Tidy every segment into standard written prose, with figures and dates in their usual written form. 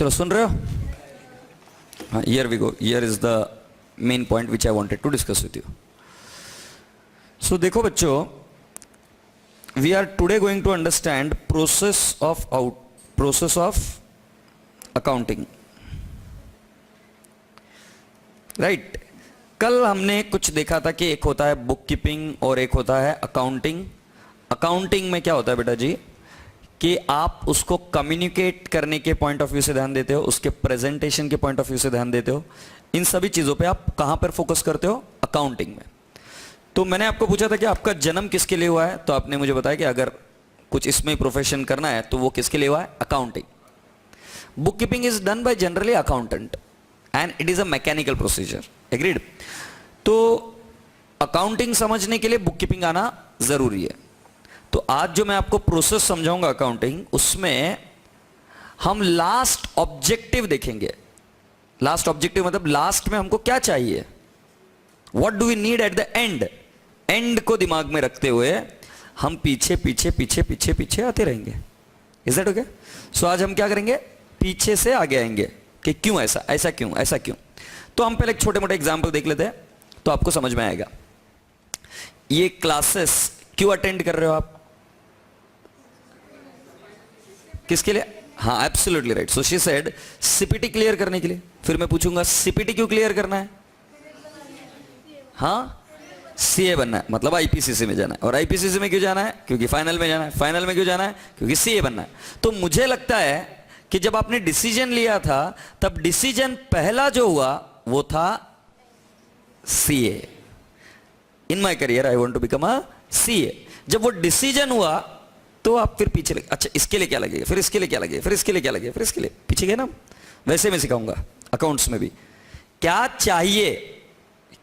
चलो सुन रहे हो? हाँ, here we go. Here is the main point which I wanted to discuss with you. So देखो बच्चों, we are today going to understand process of accounting. Right? कल हमने कुछ देखा था कि एक होता है बुक कीपिंग और एक होता है अकाउंटिंग. अकाउंटिंग में क्या होता है बेटा जी कि आप उसको कम्युनिकेट करने के पॉइंट ऑफ व्यू से ध्यान देते हो, उसके प्रेजेंटेशन के पॉइंट ऑफ व्यू से ध्यान देते हो. इन सभी चीजों पे आप कहां पर फोकस करते हो? अकाउंटिंग में. तो मैंने आपको पूछा था कि आपका जन्म किसके लिए हुआ है, तो आपने मुझे बताया कि अगर कुछ इसमें प्रोफेशन करना है तो वो किसके लिए हुआ है? Accounting. Book keeping is done by generally accountant and it is a mechanical procedure. Agreed? तो अकाउंटिंग समझने के लिए बुक कीपिंग आना जरूरी है. तो आज जो मैं आपको प्रोसेस समझाऊंगा अकाउंटिंग, उसमें हम लास्ट ऑब्जेक्टिव देखेंगे. लास्ट ऑब्जेक्टिव मतलब लास्ट में हमको क्या चाहिए, what do we need at the end. End को दिमाग में रखते हुए हम पीछे पीछे पीछे पीछे पीछे आते रहेंगे. Is that okay? सो आज हम क्या करेंगे, पीछे से आगे आएंगे कि क्यों ऐसा, ऐसा क्यों, ऐसा क्यों. तो हम पहले एक छोटे मोटे एग्जाम्पल देख लेते हैं तो आपको समझ में आएगा. ये क्लासेस क्यों अटेंड कर रहे हो आप? किसके लिए? हाँ, absolutely right. So she said CPT clear करने के लिए. फिर मैं पूछूंगा सीपीटी क्यों क्लियर करना है? हाँ, सीए बनना है, मतलब आईपीसीसी में जाना है. और आईपीसीसी में क्यों जाना है? क्योंकि फाइनल में जाना है. फाइनल में क्यों जाना है? क्योंकि सीए बनना है. तो मुझे लगता है कि जब आपने डिसीजन लिया था तब डिसीजन पहला जो हुआ वो था CA. In my career I want to become a CA. जब वो डिसीजन हुआ तो आप फिर पीछे लगे. अच्छा, इसके लिए क्या लगेगा, फिर इसके लिए क्या लगेगा, फिर इसके लिए क्या लगेगा, फिर इसके लिए पीछे गए ना. वैसे मैं सिखाऊंगा अकाउंट्स में भी क्या चाहिए,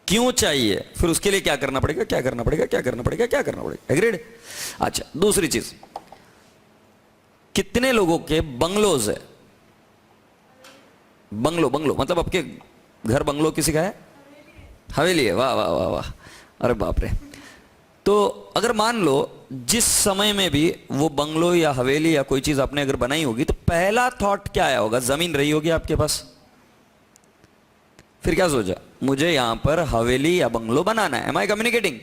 क्यों चाहिए, फिर उसके लिए क्या करना पड़ेगा, क्या करना पड़ेगा, क्या करना पड़ेगा, क्या करना पड़ेगा. एग्रीड? अच्छा, दूसरी चीज, कितने लोगों के बंगलोज है? बंगलो, बंगलो मतलब आपके घर बंगलो किसी का है? हवेली है. वाह वाह वाह वाह, अरे बाप रे. तो अगर मान लो जिस समय में भी वो बंगलो या हवेली या कोई चीज आपने अगर बनाई होगी तो पहला थॉट क्या आया होगा? जमीन रही होगी आपके पास. फिर क्या सोचा? मुझे यहां पर हवेली या बंगलो बनाना है. एम आई कम्युनिकेटिंग?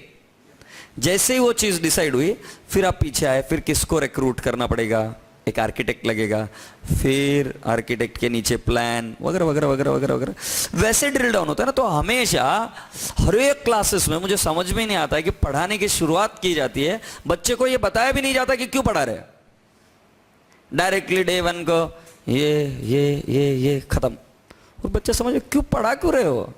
जैसे ही वो चीज डिसाइड हुई फिर आप पीछे आए, फिर किसको रिक्रूट करना पड़ेगा? एक आर्किटेक्ट लगेगा, फिर आर्किटेक्ट के नीचे प्लान वगैरह वगैरह वगैरह वगैरह वगैरह. वैसे ड्रिल डाउन होता है ना. तो हमेशा हर एक क्लासेस में मुझे समझ में नहीं आता है कि पढ़ाने की शुरुआत की जाती है, बच्चे को ये बताया भी नहीं जाता कि क्यों पढ़ा रहे. डायरेक्टली डे वन को ये खत्म. और बच्चे समझ क्यों पढ़ा क्यों रहे हो.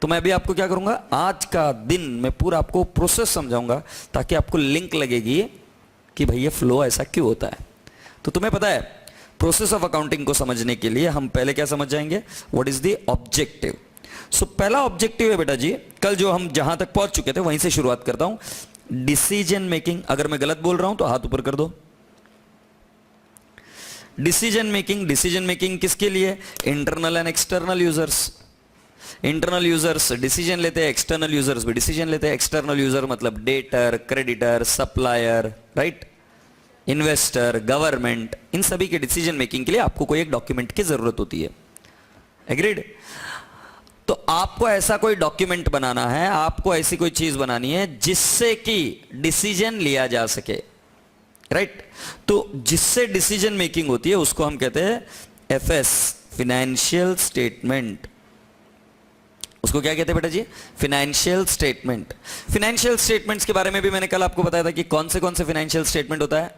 तो मैं भी आपको क्या करूंगा, आज का दिन मैं पूरा आपको प्रोसेस समझाऊंगा ताकि आपको लिंक लगेगी कि भाई ये फ्लो ऐसा क्यों होता है. तो तुम्हें पता है प्रोसेस ऑफ अकाउंटिंग को समझने के लिए हम पहले क्या समझ जाएंगे, व्हाट इज द ऑब्जेक्टिव. सो पहला ऑब्जेक्टिव है बेटा जी, कल जो हम जहां तक पहुंच चुके थे वहीं से शुरुआत करता हूं. Decision making. अगर मैं गलत बोल रहा हूं तो हाथ ऊपर कर दो. Decision making. डिसीजन मेकिंग किसके लिए? Internal and external users. Internal users decision लेते हैं, एक्सटर्नल यूजर्स भी डिसीजन लेते हैं. एक्सटर्नल यूजर मतलब debtor, creditor, supplier, right, investor, government. इन सभी के डिसीजन मेकिंग के लिए आपको कोई एक डॉक्यूमेंट की जरूरत होती है. एग्रीड? तो आपको ऐसा कोई डॉक्यूमेंट बनाना है, आपको ऐसी कोई चीज बनानी है जिससे कि डिसीजन लिया जा सके. राइट? तो जिससे डिसीजन मेकिंग होती है उसको हम कहते हैं एफएस, फाइनेंशियल स्टेटमेंट. उसको क्या कहते हैं बेटा जी? Financial statement. फाइनेंशियल स्टेटमेंट्स के बारे में भी मैंने कल आपको बताया था कि कौन से फाइनेंशियल स्टेटमेंट होता है?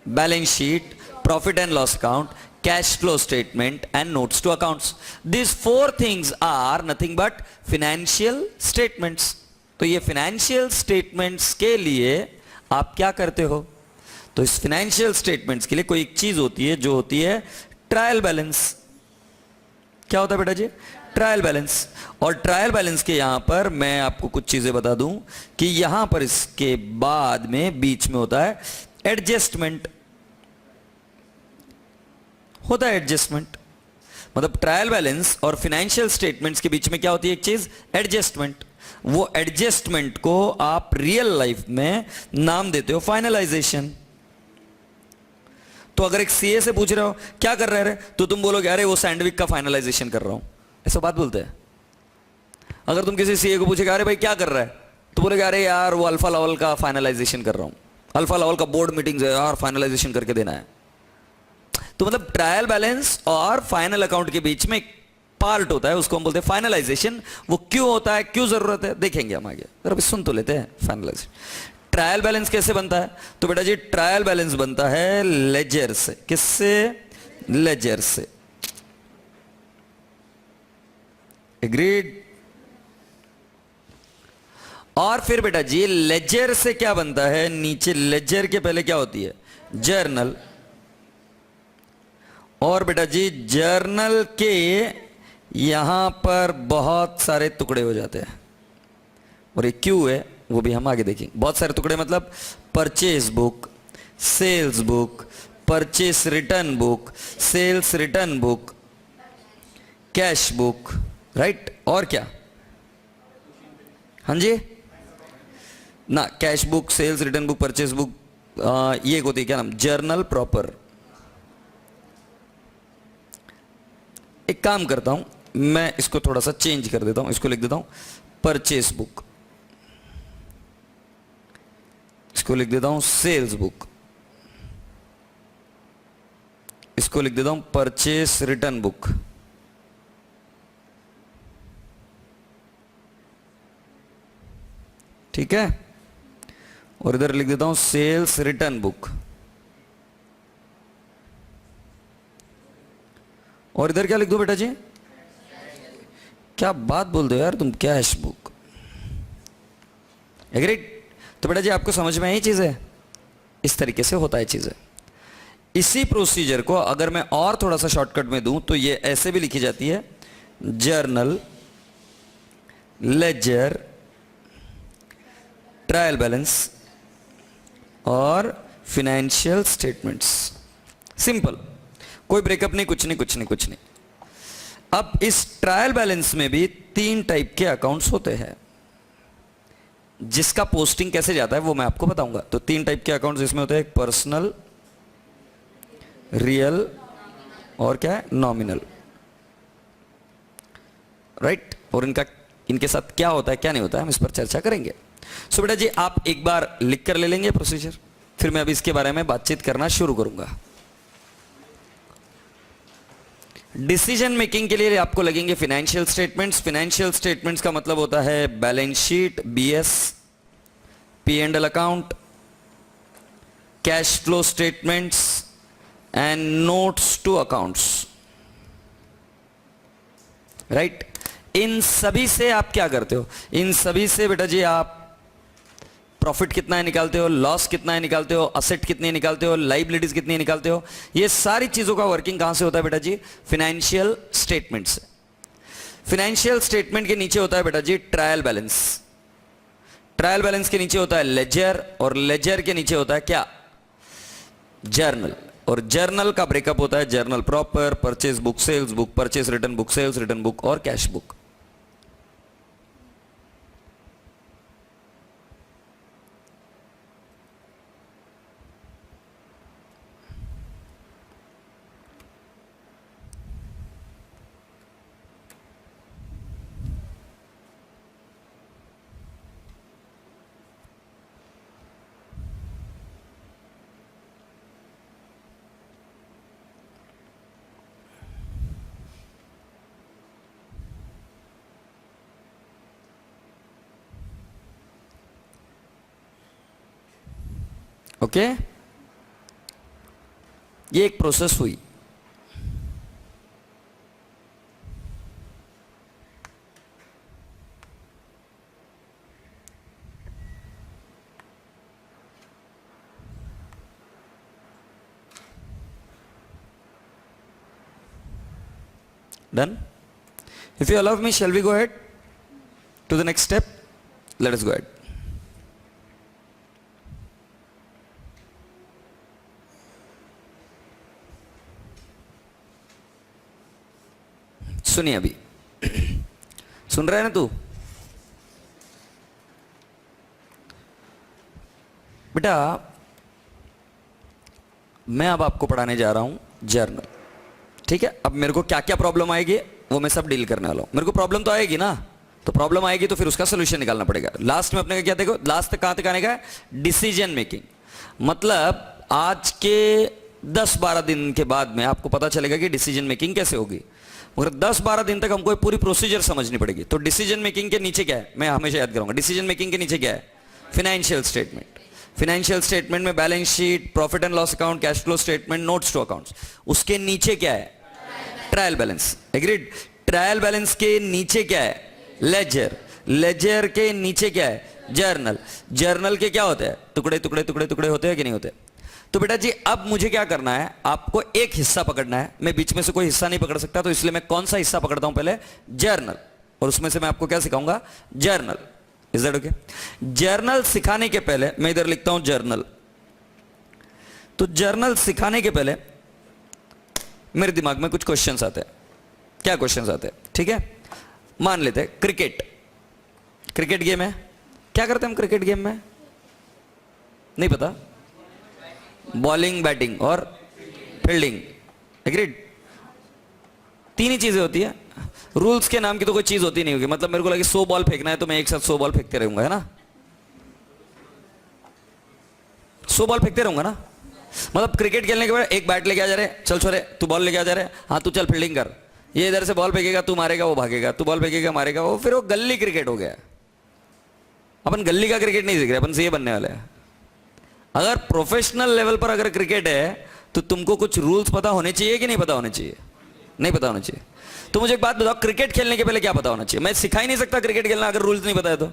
Balance sheet, profit and loss account, cash flow statement and notes to accounts. This four things are nothing but financial statements. तो ये फाइनेंशियल स्टेटमेंट्स के लिए आप क्या करते हो? तो इस फाइनेंशियल स्टेटमेंट्स के लिए कोई एक चीज होती है जो होती है ट्रायल बैलेंस. क्या होता है बेटा जी? Trial balance. और ट्रायल बैलेंस के यहां पर मैं आपको कुछ चीजें बता दूं कि यहां पर इसके बाद में बीच में होता है एडजस्टमेंट. होता है एडजस्टमेंट. मतलब ट्रायल बैलेंस और फाइनेंशियल स्टेटमेंट्स के बीच में क्या होती है? एक चीज एडजस्टमेंट. वो एडजस्टमेंट को आप रियल लाइफ में नाम देते हो फाइनलाइजेशन. तो अगर एक सीए से पूछ रहे हो क्या कर रहे रे, तो तुम बोलोगे अरे वो सैंडविच का फाइनलाइजेशन कर रहा हूं, ऐसा बात बोलते हैं। अगर तुम किसी सीए को पूछेगा अरे भाई क्या कर रहा है, तो बोलेगा अरे यार वो अल्फा लेवल का फाइनलाइजेशन कर रहा हूं, अल्फा लेवल का बोर्ड मीटिंग्स है यार, फाइनलाइजेशन करके देना है। तो मतलब ट्रायल बैलेंस और फाइनल अकाउंट के बीच में पार्ट होता है, उसको हम बोलते हैं फाइनलाइजेशन। वो क्यों होता है, क्यों जरूरत है, देखेंगे हम आगे। अभी सुन तो लेते हैं फाइनलाइजेशन। ट्रायल बैलेंस कैसे बनता है, तो बेटा जी ट्रायल बैलेंस बनता है लेजर से। किससे, लेजर से। एग्रीड। और फिर बेटा जी लेजर से क्या बनता है, नीचे लेजर के पहले क्या होती है, जर्नल। और बेटा जी जर्नल के यहां पर बहुत सारे टुकड़े हो जाते हैं, और ये क्यों है वो भी हम आगे देखेंगे। बहुत सारे टुकड़े मतलब purchase book, sales book, purchase return book, sales return book, cash book, right. और क्या, हाँ जी ना, cash book, sales return book, purchase book, ये होती है क्या नाम, जर्नल प्रॉपर। एक काम करता हूं, मैं इसको थोड़ा सा चेंज कर देता हूं, इसको लिख देता हूं परचेस बुक, इसको लिख देता हूं सेल्स बुक, इसको लिख देता हूं परचेस रिटर्न बुक। ठीक है, और इधर लिख देता हूं सेल्स रिटर्न बुक, और इधर क्या लिख दो बेटा जी, क्या बात बोल दो यार तुम, कैश बुक। एग्रीड। तो बेटा जी आपको समझ में आई चीज है, इस तरीके से होता है चीजें। इसी प्रोसीजर को अगर मैं और थोड़ा सा शॉर्टकट में दूं तो ये ऐसे भी लिखी जाती है, जर्नल, लेजर, ट्रायल बैलेंस और फाइनेंशियल स्टेटमेंट्स। सिंपल, कोई ब्रेकअप नहीं, कुछ नहीं कुछ नहीं कुछ नहीं। अब इस ट्रायल बैलेंस में भी 3 टाइप के अकाउंट्स होते हैं, जिसका पोस्टिंग कैसे जाता है वो मैं आपको बताऊंगा। तो 3 टाइप के अकाउंट्स इसमें होते हैं, एक पर्सनल, रियल और क्या है, नॉमिनल, राइट। और इनके साथ क्या होता है क्या नहीं होता है हम इस पर चर्चा करेंगे। सो बेटा जी आप एक बार लिख कर ले लेंगे प्रोसीजर, फिर मैं अभी इसके बारे में बातचीत करना शुरू करूंगा। डिसीजन मेकिंग के लिए आपको लगेंगे फाइनेंशियल स्टेटमेंट्स। फाइनेंशियल स्टेटमेंट्स का मतलब होता है balance sheet, BS, P and L account, cash flow statements and notes to accounts, right. इन सभी से आप क्या करते हो, इन सभी से बेटा जी आप प्रॉफिट कितना है निकालते हो, लॉस कितना है निकालते हो, असेट कितनी निकालते हो, लाइबिलिटीज कितनी निकालते हो। ये सारी चीजों का वर्किंग कहां से होता है बेटा जी, फाइनेंशियल स्टेटमेंट से। फाइनेंशियल स्टेटमेंट के नीचे होता है बेटा जी ट्रायल बैलेंस, ट्रायल बैलेंस के नीचे होता है लेजर, और लेजर के नीचे होता है क्या, जर्नल। और जर्नल का ब्रेकअप होता है journal proper, purchase book, sales book, purchase return book, sales return book और कैश बुक। ओके, ये एक प्रोसेस हुई। Done? If you allow me, shall we go ahead to the next step? Let us go ahead. सुनिए अभी, सुन रहा है ना तू बेटा, मैं अब आपको पढ़ाने जा रहा हूं जर्नल। ठीक है, अब मेरे को क्या क्या प्रॉब्लम आएगी वो मैं सब डील करने वाला हूं। मेरे को प्रॉब्लम तो आएगी ना, तो प्रॉब्लम आएगी तो फिर उसका सोल्यूशन निकालना पड़ेगा। लास्ट में अपने क्या देखो, लास्ट तक कहां तक आने का, डिसीजन मेकिंग। मतलब आज के 10-12 दिन के बाद में आपको पता चलेगा कि डिसीजन मेकिंग कैसे होगी, मगर 10-12 दिन तक हमको पूरी प्रोसीजर समझनी पड़ेगी। तो डिसीजन मेकिंग के नीचे क्या है, मैं हमेशा याद करूंगा, डिसीजन मेकिंग के नीचे क्या है, फाइनेंशियल स्टेटमेंट। फाइनेंशियल स्टेटमेंट में balance sheet, profit and loss account, cash flow statement, notes to accounts. उसके नीचे क्या है, trial balance. Agreed. Trial balance के नीचे क्या है, लेजर। लेजर के नीचे क्या है, जर्नल। जर्नल के क्या होते हैं, टुकड़े टुकड़े टुकड़े टुकड़े होते हैं कि नहीं होते। तो बेटा जी अब मुझे क्या करना है, आपको एक हिस्सा पकड़ना है। मैं बीच में से कोई हिस्सा नहीं पकड़ सकता, तो इसलिए मैं कौन सा हिस्सा पकड़ता हूं, पहले जर्नल। और उसमें से मैं आपको क्या सिखाऊंगा, journal. Is that okay. Journal सिखाने के पहले मैं इधर लिखता हूं जर्नल। तो जर्नल सिखाने के पहले मेरे दिमाग में कुछ क्वेश्चंस आते हैं। क्या क्वेश्चंस आते हैं, ठीक है। मान लेते हैं क्रिकेट। क्रिकेट गेम है, क्या करते हैं हम क्रिकेट गेम में, नहीं पता। बॉलिंग, बैटिंग और फील्डिंग। एग्रीड। तीन ही चीजें होती है। रूल्स के नाम की तो कोई चीज होती नहीं होगी। मतलब मेरे को लगे 100 बॉल फेंकना है तो मैं एक साथ 100 बॉल फेंकते रहूंगा, है ना। 100 बॉल फेंकते रहूंगा ना। मतलब क्रिकेट खेलने के बाद एक बैट लेके आ जा रहे, चल छोरे तू बॉल लेके आ जा रहे, हाँ तू चल फील्डिंग कर। ये इधर से बॉल फेंकेगा, तू मारेगा वो भागेगा, तू बॉल फेंकेगा मारेगा वो, फिर वो गली क्रिकेट हो गया। अपन गली का क्रिकेट नहीं सीख रहे, अपन से ये बनने वाले हैं। अगर प्रोफेशनल लेवल पर अगर क्रिकेट है तो तुमको कुछ रूल्स पता होने चाहिए कि नहीं पता होने चाहिए, नहीं पता होने चाहिए। तो मुझे एक बात बताओ, क्रिकेट खेलने के पहले क्या पता होना चाहिए। मैं सिखा ही नहीं सकता क्रिकेट खेलना अगर रूल्स नहीं पता है। तो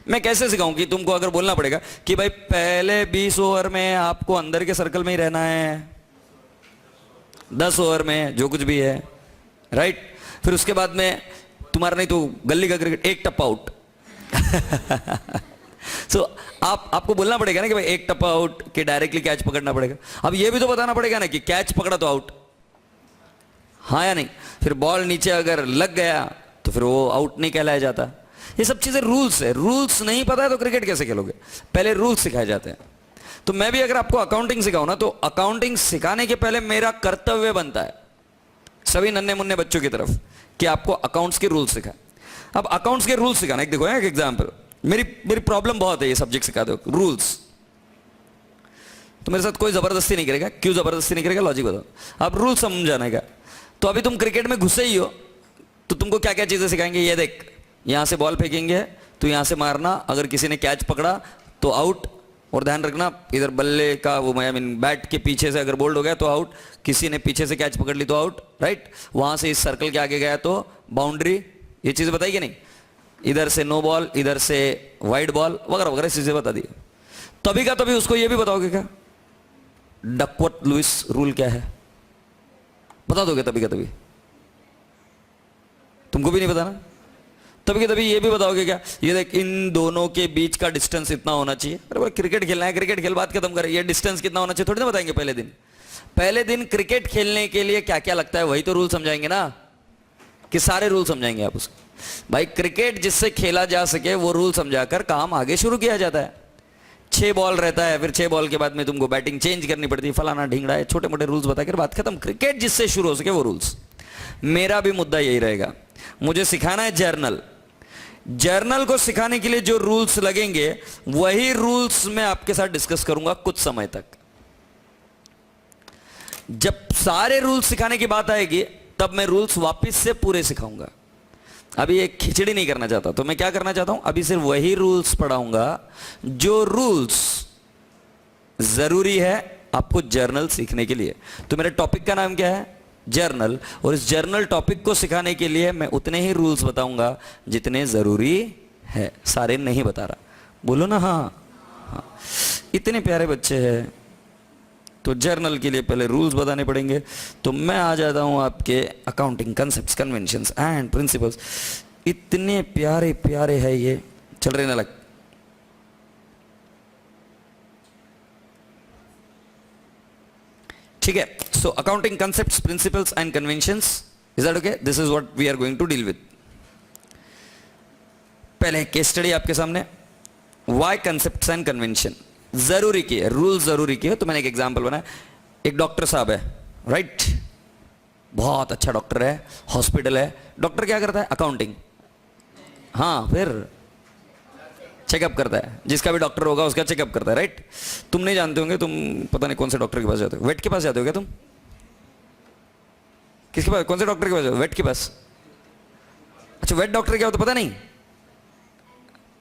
मैं कैसे सिखाऊं कि तुमको अगर बोलना पड़ेगा कि भाई पहले 20 ओवर में आपको अंदर के सर्कल में ही रहना है, 10 ओवर में जो कुछ भी है, राइट। फिर उसके बाद में तुम्हारा नहीं तो गली का क्रिकेट, एक टप्पा आउट। सो आपको बोलना पड़ेगा ना कि भाई एक टप्पा आउट, कि डायरेक्टली कैच पकड़ना पड़ेगा। अब ये भी तो बताना पड़ेगा ना कि कैच पकड़ा तो आउट, हाँ या नहीं। फिर बॉल नीचे अगर लग गया तो फिर वो आउट नहीं कहलाया जाता। ये सब चीजें रूल्स है। रूल्स नहीं पता है तो क्रिकेट कैसे खेलोगे, पहले रूल्स सिखाए जाते हैं। तो मैं भी अगर आपको अकाउंटिंग सिखाऊं ना, तो अकाउंटिंग सिखाने के पहले मेरा कर्तव्य बनता है सभी नन्हे मुन्ने बच्चों की तरफ कि आपको अकाउंट्स के रूल्स सिखाए। अब अकाउंट्स के रूल्स सिखाना, एक देखो एक एग्जांपल। मेरी प्रॉब्लम बहुत है ये सब्जेक्ट सिखा दो, रूल्स। तो मेरे साथ कोई जबरदस्ती नहीं करेगा। क्यों जबरदस्ती नहीं करेगा, लॉजिक बताओ। अब रूल समझाने का, तो अभी तुम क्रिकेट में घुसे ही हो तो तुमको क्या क्या चीजें सिखाएंगे। ये देख, यहां से बॉल फेंकेंगे तो यहां से मारना, अगर किसी ने कैच पकड़ा तो आउट। और ध्यान रखना इधर बल्ले का वो आई मीन बैट के पीछे से अगर बोल्ड हो गया तो आउट, किसी ने पीछे से कैच पकड़ ली तो आउट, राइट। वहां से इस सर्कल के आगे गया तो बाउंड्री। ये चीजें बताई कि नहीं, इधर से नो बॉल, इधर से वाइड बॉल वगैरह वगैरह चीजें बता दी। तभी का तभी उसको ये भी बताओगे क्या, डकवर्थ लुइस रूल क्या है, बता दोगे तभी का तभी। तुमको भी नहीं पता ना, तभी के तभी ये भी बताओगे क्या, ये देख इन दोनों के बीच का डिस्टेंस इतना होना चाहिए। अरे भाई क्रिकेट खेलना है, क्रिकेट खेल बात खत्म करें, ये डिस्टेंस कितना होना चाहिए थोड़ी ना बताएंगे पहले दिन। पहले दिन क्रिकेट खेलने के लिए क्या क्या लगता है वही तो रूल समझाएंगे ना, कि सारे रूल समझाएंगे आप उसको। भाई क्रिकेट जिससे खेला जा सके वो रूल समझाकर काम आगे शुरू किया जाता है। 6 बॉल रहता है, फिर 6 बॉल के बाद में तुमको बैटिंग चेंज करनी पड़ती है, फलाना ढींगड़ा है, छोटे मोटे रूल्स बताकर बात खत्म। क्रिकेट जिससे शुरू हो सके वो रूल्स। मेरा भी मुद्दा यही रहेगा, मुझे सिखाना है जर्नल। जर्नल को सिखाने के लिए जो रूल्स लगेंगे वही रूल्स मैं आपके साथ डिस्कस करूंगा कुछ समय तक। जब सारे रूल्स सिखाने की बात आएगी तब मैं रूल्स वापस से पूरे सिखाऊंगा। अभी एक खिचड़ी नहीं करना चाहता, तो मैं क्या करना चाहता हूं, अभी सिर्फ वही रूल्स पढ़ाऊंगा जो रूल्स जरूरी है आपको जर्नल सीखने के लिए। तो मेरे टॉपिक का नाम क्या है, जर्नल। और इस जर्नल टॉपिक को सिखाने के लिए मैं उतने ही रूल्स बताऊंगा जितने जरूरी है, सारे नहीं बता रहा। बोलो ना हाँ, हाँ। इतने प्यारे बच्चे हैं तो जर्नल के लिए पहले रूल्स बताने पड़ेंगे। तो मैं आ जाता हूं आपके accounting concepts, conventions and principles. इतने प्यारे प्यारे है ये, चल रहे ना लग। ठीक है, so accounting concepts, principles and conventions, is that okay. This is what we are going to deal with. पहले केस स्टडी आपके सामने, व्हाई कंसेप्ट्स एंड कन्वेंशन जरूरी की है, रूल जरूरी की है। तो मैंने एक एग्जांपल बनाया, एक डॉक्टर साहब है, राइट, बहुत अच्छा डॉक्टर है, हॉस्पिटल है, डॉक्टर क्या करता है? अकाउंटिंग। हाँ, फिर चेकअप करता है, जिसका भी डॉक्टर होगा उसका चेकअप करता है, राइट। तुम नहीं जानते होंगे, तुम पता नहीं कौन से डॉक्टर के पास जाते हो, वेट के पास जाते हो क्या तुम? किसके पास, कौन से डॉक्टर के पास जाते हो? वेट के पास। अच्छा, वेट डॉक्टर क्या होता है पता नहीं?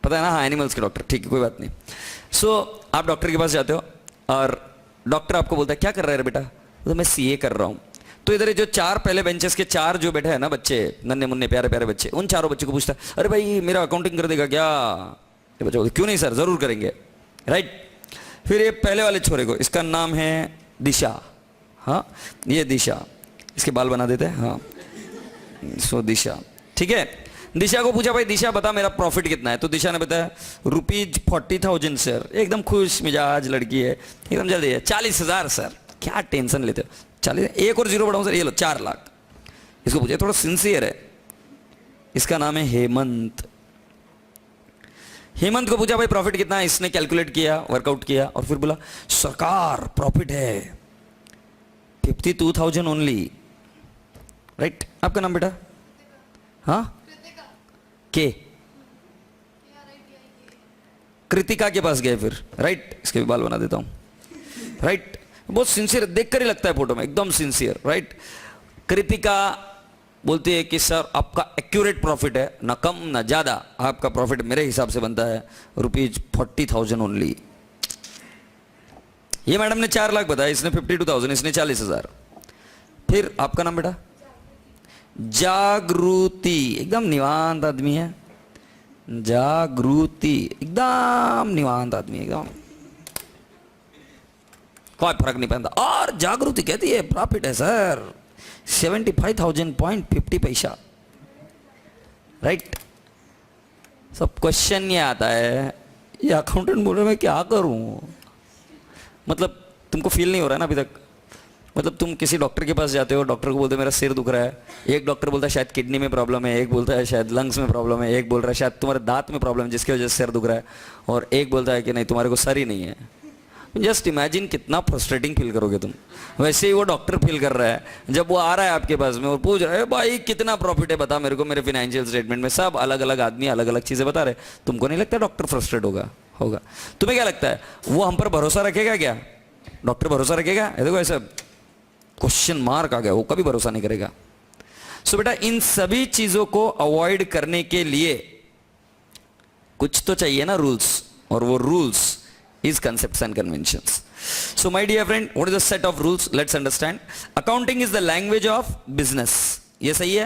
पता है ना, हाँ, एनिमल्स के डॉक्टर, ठीक है, कोई बात नहीं। सो आप डॉक्टर के पास जाते हो और डॉक्टर आपको बोलता है क्या कर रहा है बेटा? तो मैं सीए कर रहा हूँ। तो इधर जो चार पहले बेंचेस के चार जो बैठे हैं ना बच्चे, नन्हे मुन्ने प्यारे प्यारे बच्चे, उन चारों बच्चों को पूछता है, अरे भाई मेरा अकाउंटिंग कर देगा क्या? ये बच्चा बोलता, क्यों नहीं सर, जरूर करेंगे, राइट। फिर ये पहले वाले छोरे को, इसका नाम है दिशा, हाँ, ये दिशा, इसके बाल बना देते हैं, हाँ, सो दिशा, ठीक है। दिशा को पूछा, भाई दिशा बता मेरा प्रॉफिट कितना है? तो दिशा ने बताया ₹40,000 सर। एकदम खुश मिजाज लड़की है, एकदम जल्दी है, 40,000 सर। क्या टेंशन लेते हो, 40, एक और जीरो बढ़ाऊं सर, ये लो 4 लाख। इसको पूछे, थोड़ा सिंसियर है, इसका नाम है हेमंत। हेमंत को पूछा भाई प्रॉफिट कितना है? इसने कैलकुलेट किया, वर्कआउट किया और फिर बोला सरकार प्रॉफिट है 52,000 ओनली, राइट। आपका नाम बेटा? हाँ, के कृतिका के पास गए फिर, राइट। इसके भी बाल बना देता हूं, राइट। बहुत सिंसियर, देखकर ही लगता है फोटो में एकदम सिंसियर, राइट। कृतिका बोलती है कि सर आपका एक्यूरेट प्रॉफिट है, ना कम ना ज्यादा, आपका प्रॉफिट मेरे हिसाब से बनता है ₹40,000 ओनली। ये मैडम ने 4 लाख बताया, इसने 52,000, इसने 40,000। फिर आपका नाम बेटा? जागृति, एकदम निवांत आदमी है, जागृति एकदम निवांत आदमी, एकदम कोई फर्क नहीं पड़ता। और जागृति कहती है प्रॉफिट है सर 75,000.50 पैसा, राइट। सब क्वेश्चन ये आता है, ये अकाउंटेंट बोल रहे मैं क्या करूं? मतलब तुमको फील नहीं हो रहा है ना अभी तक? मतलब तुम किसी डॉक्टर के पास जाते हो, डॉक्टर को बोलते हो मेरा सिर दुख रहा है, एक डॉक्टर बोलता है शायद किडनी में प्रॉब्लम है, एक बोलता है शायद लंग्स में प्रॉब्लम है, एक बोल रहा है शायद तुम्हारे दांत में प्रॉब्लम है जिसकी वजह से सिर दुख रहा है, और एक बोलता है कि नहीं तुम्हारे को सर ही नहीं है। जस्ट इमेजिन कितना फ्रस्ट्रेटिंग फील करोगे तुम। वैसे ही वो डॉक्टर फील कर रहा है जब वो आ रहा है आपके पास में और पूछ रहा है भाई कितना प्रॉफिट है बता मेरे को, मेरे फाइनेंशियल स्टेटमेंट में सब अलग अलग आदमी अलग अलग चीजें बता रहे। तुमको नहीं लगता डॉक्टर फ्रस्ट्रेट होगा? होगा। तुम्हें क्या लगता है वो हम पर भरोसा रखेगा क्या? डॉक्टर भरोसा रखेगा? देखो ऐसा क्वेश्चन मार्क आ गया, वो कभी भरोसा नहीं करेगा। सो बेटा इन सभी चीजों को अवॉइड करने के लिए कुछ तो चाहिए ना रूल्स, और वो rules is concepts and conventions. So my dear friend, what is the set of rules? Let's understand. Accounting is the language of business. ये सही है,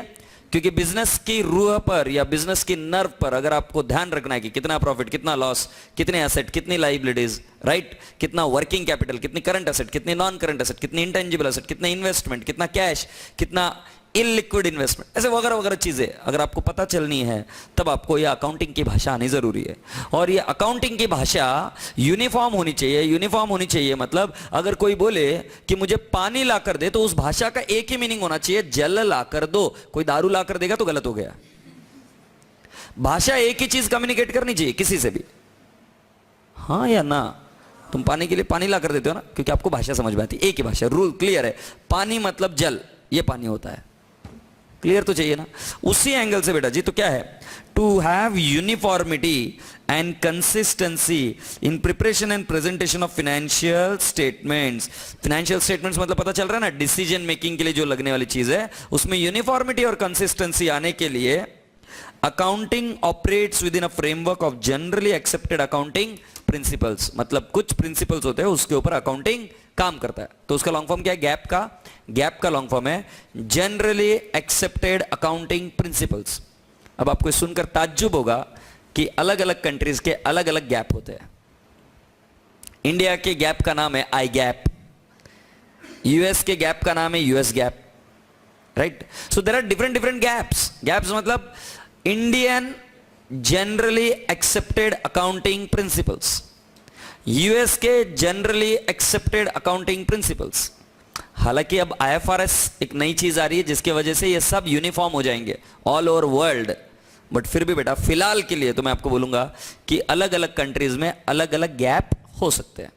क्योंकि बिजनेस की रूह पर या बिजनेस की नर्व पर अगर आपको ध्यान रखना है कि कितना प्रॉफिट, कितना लॉस, कितने एसेट, कितनी लाइबिलिटीज, राइट, कितना वर्किंग कैपिटल, कितनी करंट एसेट, कितनी नॉन करंट एसेट, कितनी इंटेंजिबल एसेट, कितना इन्वेस्टमेंट, कितना कैश, कितना इलिक्विड इन्वेस्टमेंट, ऐसे वगैरह वगैरह चीजें अगर आपको पता चलनी है तब आपको ये अकाउंटिंग की भाषा आनी जरूरी है। और ये अकाउंटिंग की भाषा यूनिफॉर्म होनी चाहिए। यूनिफॉर्म होनी चाहिए मतलब अगर कोई बोले कि मुझे पानी ला कर दे तो उस भाषा का एक ही मीनिंग होना चाहिए, जल ला कर दो। कोई दारू ला कर देगा तो गलत हो गया। भाषा एक ही चीज कम्युनिकेट करनी चाहिए किसी से भी, हाँ या ना। तुम पानी के लिए पानी ला कर देते हो ना, क्योंकि आपको भाषा समझ में आती है, एक ही भाषा, रूल क्लियर है। पानी मतलब जल, ये पानी होता है, क्लियर तो चाहिए ना। उसी एंगल से बेटा जी तो क्या है, to have uniformity and consistency in preparation and presentation of financial statements. Financial statements मतलब पता चल रहा है ना, डिसीजन मेकिंग के लिए जो लगने वाली चीज है, उसमें यूनिफॉर्मिटी और कंसिस्टेंसी आने के लिए accounting operates with in a framework of generally accepted accounting principles. मतलब कुछ प्रिंसिपल्स होते हैं उसके ऊपर अकाउंटिंग काम करता है। तो उसका लॉन्ग फॉर्म क्या है? गैप का। गैप का लॉन्ग फॉर्म है जनरली एक्सेप्टेड अकाउंटिंग प्रिंसिपल्स। अब आपको सुनकर ताज्जुब होगा कि अलग अलग कंट्रीज के अलग अलग गैप होते हैं। इंडिया के गैप का नाम है आई गैप, यूएस के गैप का नाम है US GAAP, right. So there are different different GAAPs. GAAPs मतलब Indian generally accepted accounting principles, US के जनरली एक्सेप्टेड अकाउंटिंग प्रिंसिपल्स। हालांकि अब आईएफआरएस एक नई चीज आ रही है जिसकी वजह से ये सब यूनिफॉर्म हो जाएंगे ऑल ओवर वर्ल्ड, बट फिर भी बेटा फिलहाल के लिए तो मैं आपको बोलूंगा कि अलग अलग कंट्रीज में अलग अलग गैप हो सकते हैं।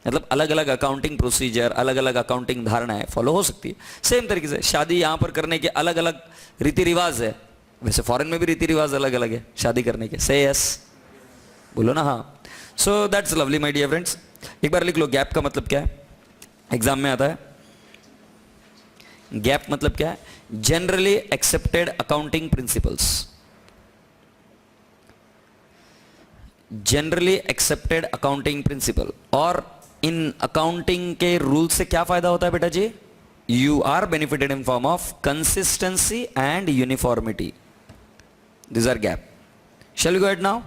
मतलब अलग अलग अकाउंटिंग प्रोसीजर, अलग अलग अकाउंटिंग धारणाएं फॉलो हो सकती है। सेम तरीके से शादी यहां पर करने के अलग अलग रीति रिवाज है, वैसे फॉरेन में भी रीति रिवाज अलग अलग है शादी करने के। से यस बोलो ना हाँ। So that's lovely my dear friends. एक बार लिख लो गैप का मतलब क्या है, एग्जाम में आता है। गैप मतलब क्या है? Generally accepted accounting principles. Generally accepted accounting principle. और इन अकाउंटिंग के रूल से क्या फायदा होता है बेटा जी? You are benefited in form of consistency and uniformity. This are GAAP. Shall we go ahead now?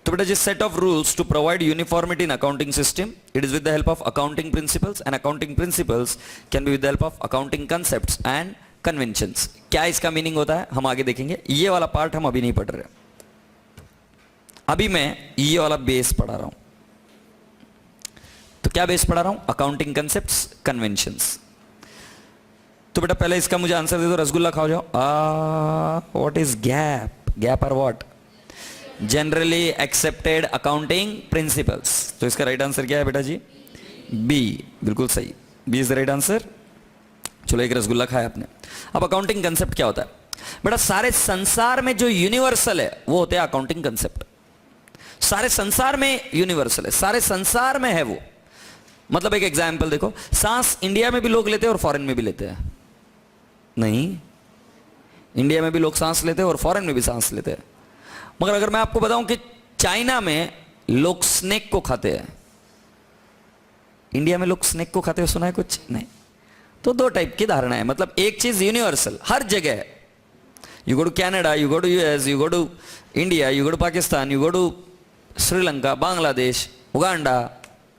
तो बेटा जी set of rules to provide uniformity in accounting system, it is with the help of accounting principles and accounting principles can be with the help of accounting concepts and conventions. क्या इसका meaning होता है हम आगे देखेंगे, ये वाला part हम अभी नहीं पढ़ रहे। अभी मैं ये वाला बेस पढ़ा रहा हूं। तो क्या बेस पढ़ा रहा हूं? Accounting concepts, conventions. तो बेटा पहले इसका मुझे आंसर दे दो, रसगुल्ला खाओ जाओ। What is GAAP? GAAP are what? Generally accepted accounting principles. तो इसका राइट आंसर क्या है बेटा जी? बी, बिल्कुल सही, B is the right answer. चलो एक रसगुल्ला खाया आपने। अब अकाउंटिंग कंसेप्ट क्या होता है बेटा? सारे संसार में जो यूनिवर्सल है वो होते हैं अकाउंटिंग कंसेप्ट। सारे संसार में यूनिवर्सल है, सारे संसार में है वो। मतलब एक एग्जाम्पल देखो, सांस इंडिया में भी लोग लेते हैं और फॉरेन में भी लेते हैं। नहीं, इंडिया में भी लोग सांस लेते हैं और फॉरेन में भी सांस लेते हैं। मगर अगर मैं आपको बताऊं कि चाइना में लोग स्नेक को खाते हैं, इंडिया में लोग स्नेक को खाते हैं, सुना है कुछ? नहीं। तो दो टाइप की धारणा है। मतलब एक चीज यूनिवर्सल हर जगह है। You go to Canada, you go to US, you go to India, you go to Pakistan, you go to Sri Lanka, Bangladesh, Uganda,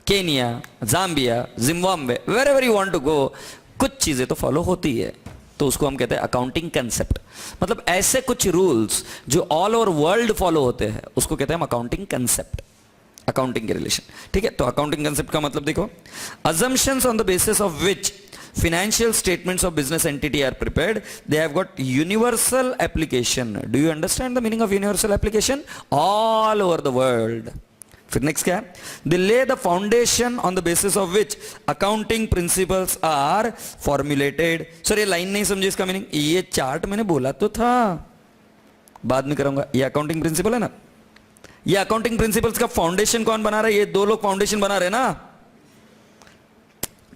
Kenya, Zambia, Zimbabwe, wherever you want to go, कुछ चीजें तो फॉलो होती है। तो उसको हम कहते हैं अकाउंटिंग कंसेप्ट। मतलब ऐसे कुछ रूल्स जो ऑल ओवर वर्ल्ड फॉलो होते हैं उसको कहते हैं हम अकाउंटिंग कंसेप्ट, अकाउंटिंग के रिलेशन। ठीक है, तो अकाउंटिंग कंसेप्ट का मतलब देखो, assumptions on the basis of which financial statements of business entity are prepared, they have got universal application. Do you understand the meaning of universal application? All over the world. फिर next क्या है? They lay the foundation on the basis of which accounting principles are formulated. Sir ये line नहीं समझे इसका meaning? ये chart मैंने बोला तो था, बाद में करूंगा। ये अकाउंटिंग प्रिंसिपल है ना, ये अकाउंटिंग प्रिंसिपल्स का फाउंडेशन कौन बना रहा है? ये दो लोग फाउंडेशन बना रहे हैं ना।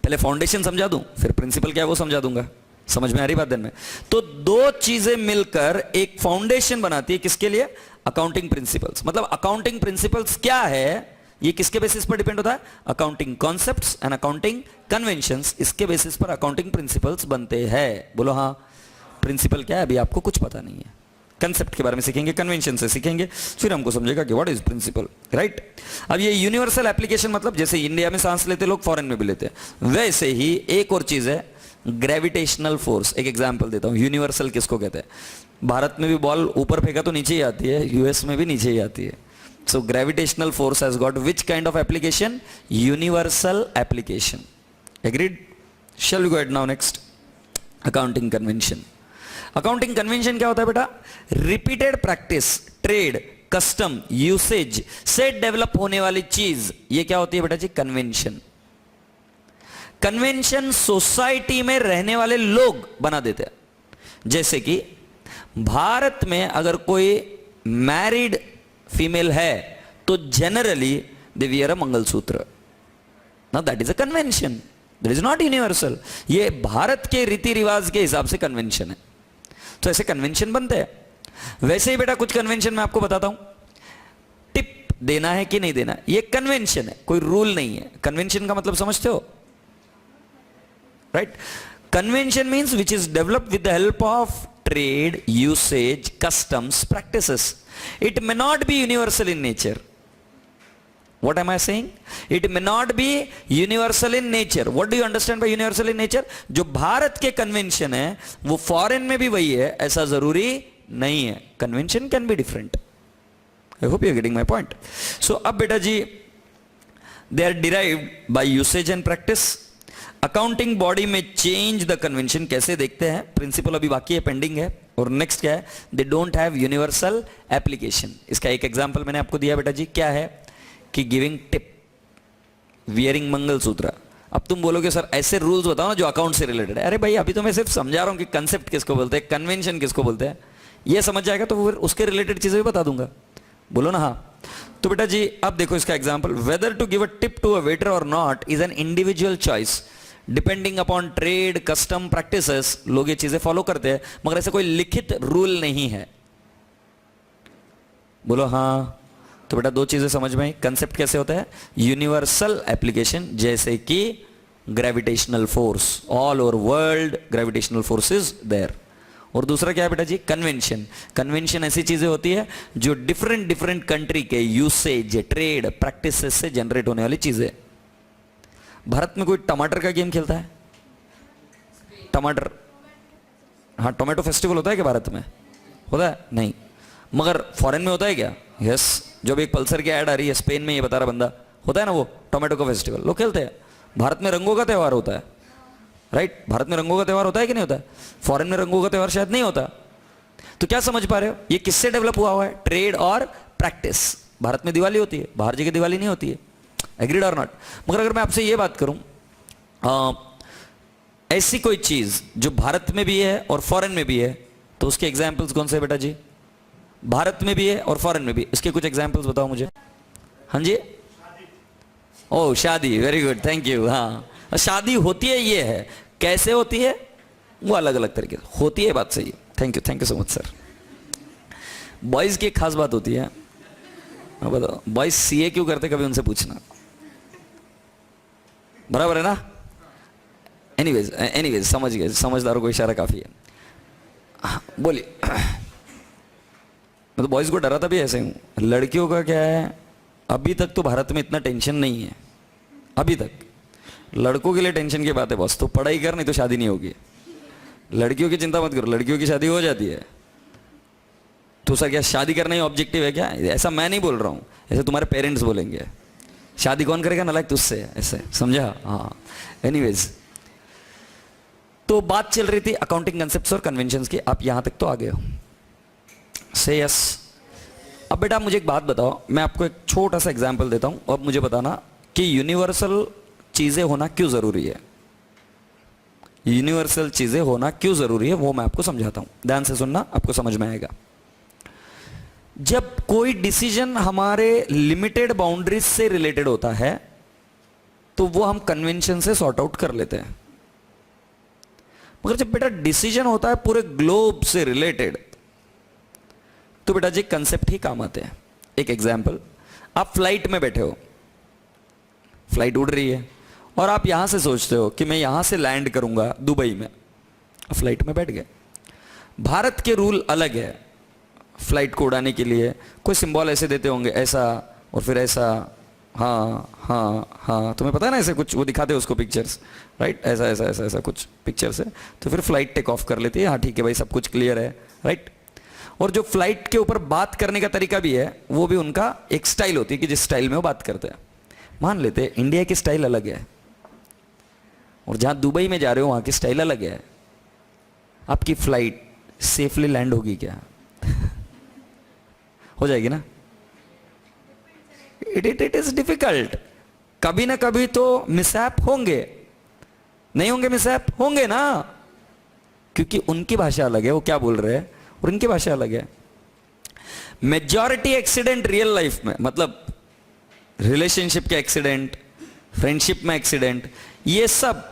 पहले फाउंडेशन समझा दूं, फिर प्रिंसिपल क्या है वो समझा दूंगा। समझ में आ रही बात? दिन में तो दो चीजें मिलकर एक फाउंडेशन बनाती है। किसके लिए? Accounting principles. मतलब अकाउंटिंग प्रिंसिपल्स क्या है, ये किसके बेसिस पर डिपेंड होता है? Accounting concepts and accounting conventions, इसके बेसिस पर अकाउंटिंग प्रिंसिपल्स बनते हैं। बोलो हाँ। प्रिंसिपल क्या है अभी आपको कुछ पता नहीं है, कंसेप्ट के बारे में सीखेंगे, कन्वेंशन से सीखेंगे, फिर हमको समझेगा कि व्हाट इज प्रिंसिपल, राइट। अब ये यूनिवर्सल एप्लीकेशन, मतलब जैसे इंडिया में सांस लेते लोग फॉरेन में भी लेते हैं, वैसे ही एक और चीज है ग्रेविटेशनल फोर्स। एक एग्जांपल देता हूं, यूनिवर्सल किसको कहते हैं? भारत में भी बॉल ऊपर फेंका तो नीचे ही आती है, यूएस में भी नीचे ही आती है। So gravitational force has got which kind of application? Universal application. Agreed? Shall we go ahead now next, accounting convention. Accounting convention क्या होता है बेटा? Repeated practice, trade, custom, usage से डेवलप होने वाली चीज, ये क्या होती है बेटा जी? कन्वेंशन। कन्वेंशन सोसाइटी में रहने वाले लोग बना देते हैं। जैसे कि भारत में अगर कोई मैरिड फीमेल है तो generally they wear a mangalsutra. Now that is a convention, that is not universal. ये भारत के रीति रिवाज के हिसाब से कन्वेंशन है। तो ऐसे कन्वेंशन बनते हैं। वैसे ही बेटा कुछ कन्वेंशन मैं आपको बताता हूं। टिप देना है कि नहीं देना, ये कन्वेंशन है, कोई रूल नहीं है। कन्वेंशन का मतलब समझते हो, right? Convention means which is developed with the help of trade, usage, customs, practices. It may not be universal in nature. What am I saying? It may not be universal in nature. What do you understand by universal in nature? जो भारत के convention है वो foreign में भी वही है, ऐसा जरूरी नहीं है। Convention can be different. I hope you are getting my point. So अब बेटा जी, they are derived by usage and practice. Accounting body में चेंज द कन्वेंशन कैसे देखते हैं, प्रिंसिपल अभी बाकी है, पेंडिंग है। और नेक्स्ट क्या है, they don't have universal application. इसका एक एग्जांपल मैंने आपको दिया बेटा जी, क्या है कि गिविंग टिप, वियरिंग मंगलसूत्र। अब तुम बोलोगे सर ऐसे रूल्स बताओ ना जो अकाउंट से रिलेटेड है। अरे भाई अभी तो मैं सिर्फ समझा रहा हूं कि कंसेप्ट किसको बोलते हैं, कन्वेंशन किसको बोलते हैं, ये समझ जाएगा तो फिर उसके रिलेटेड चीजें भी बता दूंगा। बोलो ना हाँ। तो बेटा जी अब देखो इसका example, whether to give a tip to a waiter और not is an individual choice depending upon trade custom practices. लोग ये चीजें फॉलो करते हैं मगर ऐसा कोई लिखित रूल नहीं है। बोलो हाँ। तो बेटा दो चीजें समझ में आई, कंसेप्ट कैसे होता है, यूनिवर्सल एप्लीकेशन, जैसे कि gravitational force, all over world gravitational force is there. और दूसरा क्या है बेटा जी, कन्वेंशन। कन्वेंशन ऐसी चीजें होती है जो डिफरेंट डिफरेंट कंट्री के यूसेज, ट्रेड प्रैक्टिसेस से जनरेट होने वाली चीजें। भारत में कोई टमाटर का गेम खेलता है, टमाटर, हाँ टोमेटो फेस्टिवल होता है क्या भारत में, होता है नहीं, मगर फॉरेन में होता है क्या, यस। जब एक पल्सर की ऐड आ रही है स्पेन में, ये बता रहा बंदा, होता है ना वो टोमेटो का फेस्टिवल, लोग खेलते हैं। भारत में रंगों का त्यौहार होता है, राइट, भारत में रंगों का त्यौहार होता है कि नहीं होता है, फॉरेन में रंगों का त्यौहार शायद नहीं होता। तो क्या समझ पा रहे हो, ये किससे डेवलप हुआ हुआ है, ट्रेड और प्रैक्टिस। भारत में दिवाली होती है, बाहर जगह दिवाली नहीं होती है, एग्रीड और नॉट। मगर अगर मैं आपसे ये बात करूं, ऐसी कोई चीज जो भारत में भी है और फॉरेन में भी है, तो उसके एग्जाम्पल्स कौन से बेटा जी, भारत में भी है और फॉरेन में भी, इसके कुछ एग्जाम्पल्स बताओ मुझे। हाँ जी, ओह शादी, वेरी गुड, थैंक यू। हाँ शादी होती है, ये है, कैसे होती है वो अलग अलग तरीके से होती है, बात सही है, thank you so much sir. Boys की एक खास बात होती है, बताओ बॉयज सीए क्यों करते, कभी उनसे पूछना, बराबर है ना। एनीवेज समझ गए, समझदारों को इशारा काफी है। बोलिए, मैं तो बॉयज को डराता भी ऐसे हूं। लड़कियों का क्या है, अभी तक तो भारत में इतना टेंशन नहीं है, अभी तक। लड़कों के लिए टेंशन की बात है बॉस, तो पढ़ाई कर नहीं तो शादी नहीं होगी। लड़कियों की चिंता मत करो, लड़कियों की शादी हो जाती है। तो सर क्या शादी करना ही ऑब्जेक्टिव है क्या, ऐसा मैं नहीं बोल रहा हूं, ऐसे तुम्हारे पेरेंट्स बोलेंगे। शादी कौन करेगा ना, लाइक तुझसे, ऐसे समझा। हाँ एनीवेज, तो बात चल रही थी अकाउंटिंग कंसेप्ट्स और कन्वेंशंस की, आप यहां तक तो आ गए हो, से यस। अब बेटा मुझे एक बात बताओ, मैं आपको एक छोटा सा एग्जांपल देता हूं, अब मुझे बताना कि यूनिवर्सल चीजें होना क्यों जरूरी है। यूनिवर्सल चीजें होना क्यों जरूरी है वो मैं आपको समझाता हूं, ध्यान से सुनना, आपको समझ में आएगा। जब कोई डिसीजन हमारे लिमिटेड बाउंड्रीज से रिलेटेड होता है तो वो हम कन्वेंशन से सॉर्ट आउट कर लेते हैं। मगर जब बेटा डिसीजन होता है पूरे ग्लोब से रिलेटेड, तो बेटा जी कंसेप्ट ही काम आते हैं। एक एग्जांपल, आप फ्लाइट में बैठे हो, फ्लाइट उड़ रही है और आप यहां से सोचते हो कि मैं यहां से लैंड करूंगा दुबई में, फ्लाइट में बैठ गए। भारत के रूल अलग है, फ्लाइट को उड़ाने के लिए कोई सिंबल ऐसे देते होंगे, ऐसा और फिर ऐसा, हाँ हाँ हाँ, तुम्हें पता है ना, ऐसे कुछ वो दिखाते हैं उसको पिक्चर्स, राइट, ऐसा ऐसा ऐसा ऐसा कुछ पिक्चर्स है, तो फिर फ्लाइट टेक ऑफ कर लेती है, हाँ ठीक है भाई सब कुछ क्लियर है, राइट। और जो फ्लाइट के ऊपर बात करने का तरीका भी है, वो भी उनका एक स्टाइल होती है कि जिस स्टाइल में वो बात करते हैं। मान लेते हैं इंडिया की स्टाइल अलग है और जहां दुबई में जा रहे हो वहां की स्टाइल अलग है। आपकी फ्लाइट सेफली लैंड होगी क्या? हो जाएगी ना? It is difficult. कभी ना कभी तो मिसहैप होंगे, नहीं होंगे मिसहैप? होंगे ना, क्योंकि उनकी भाषा अलग है, वो क्या बोल रहे हैं, और इनकी भाषा अलग है। मेजॉरिटी एक्सीडेंट रियल लाइफ में, मतलब रिलेशनशिप के एक्सीडेंट, फ्रेंडशिप में एक्सीडेंट, ये सब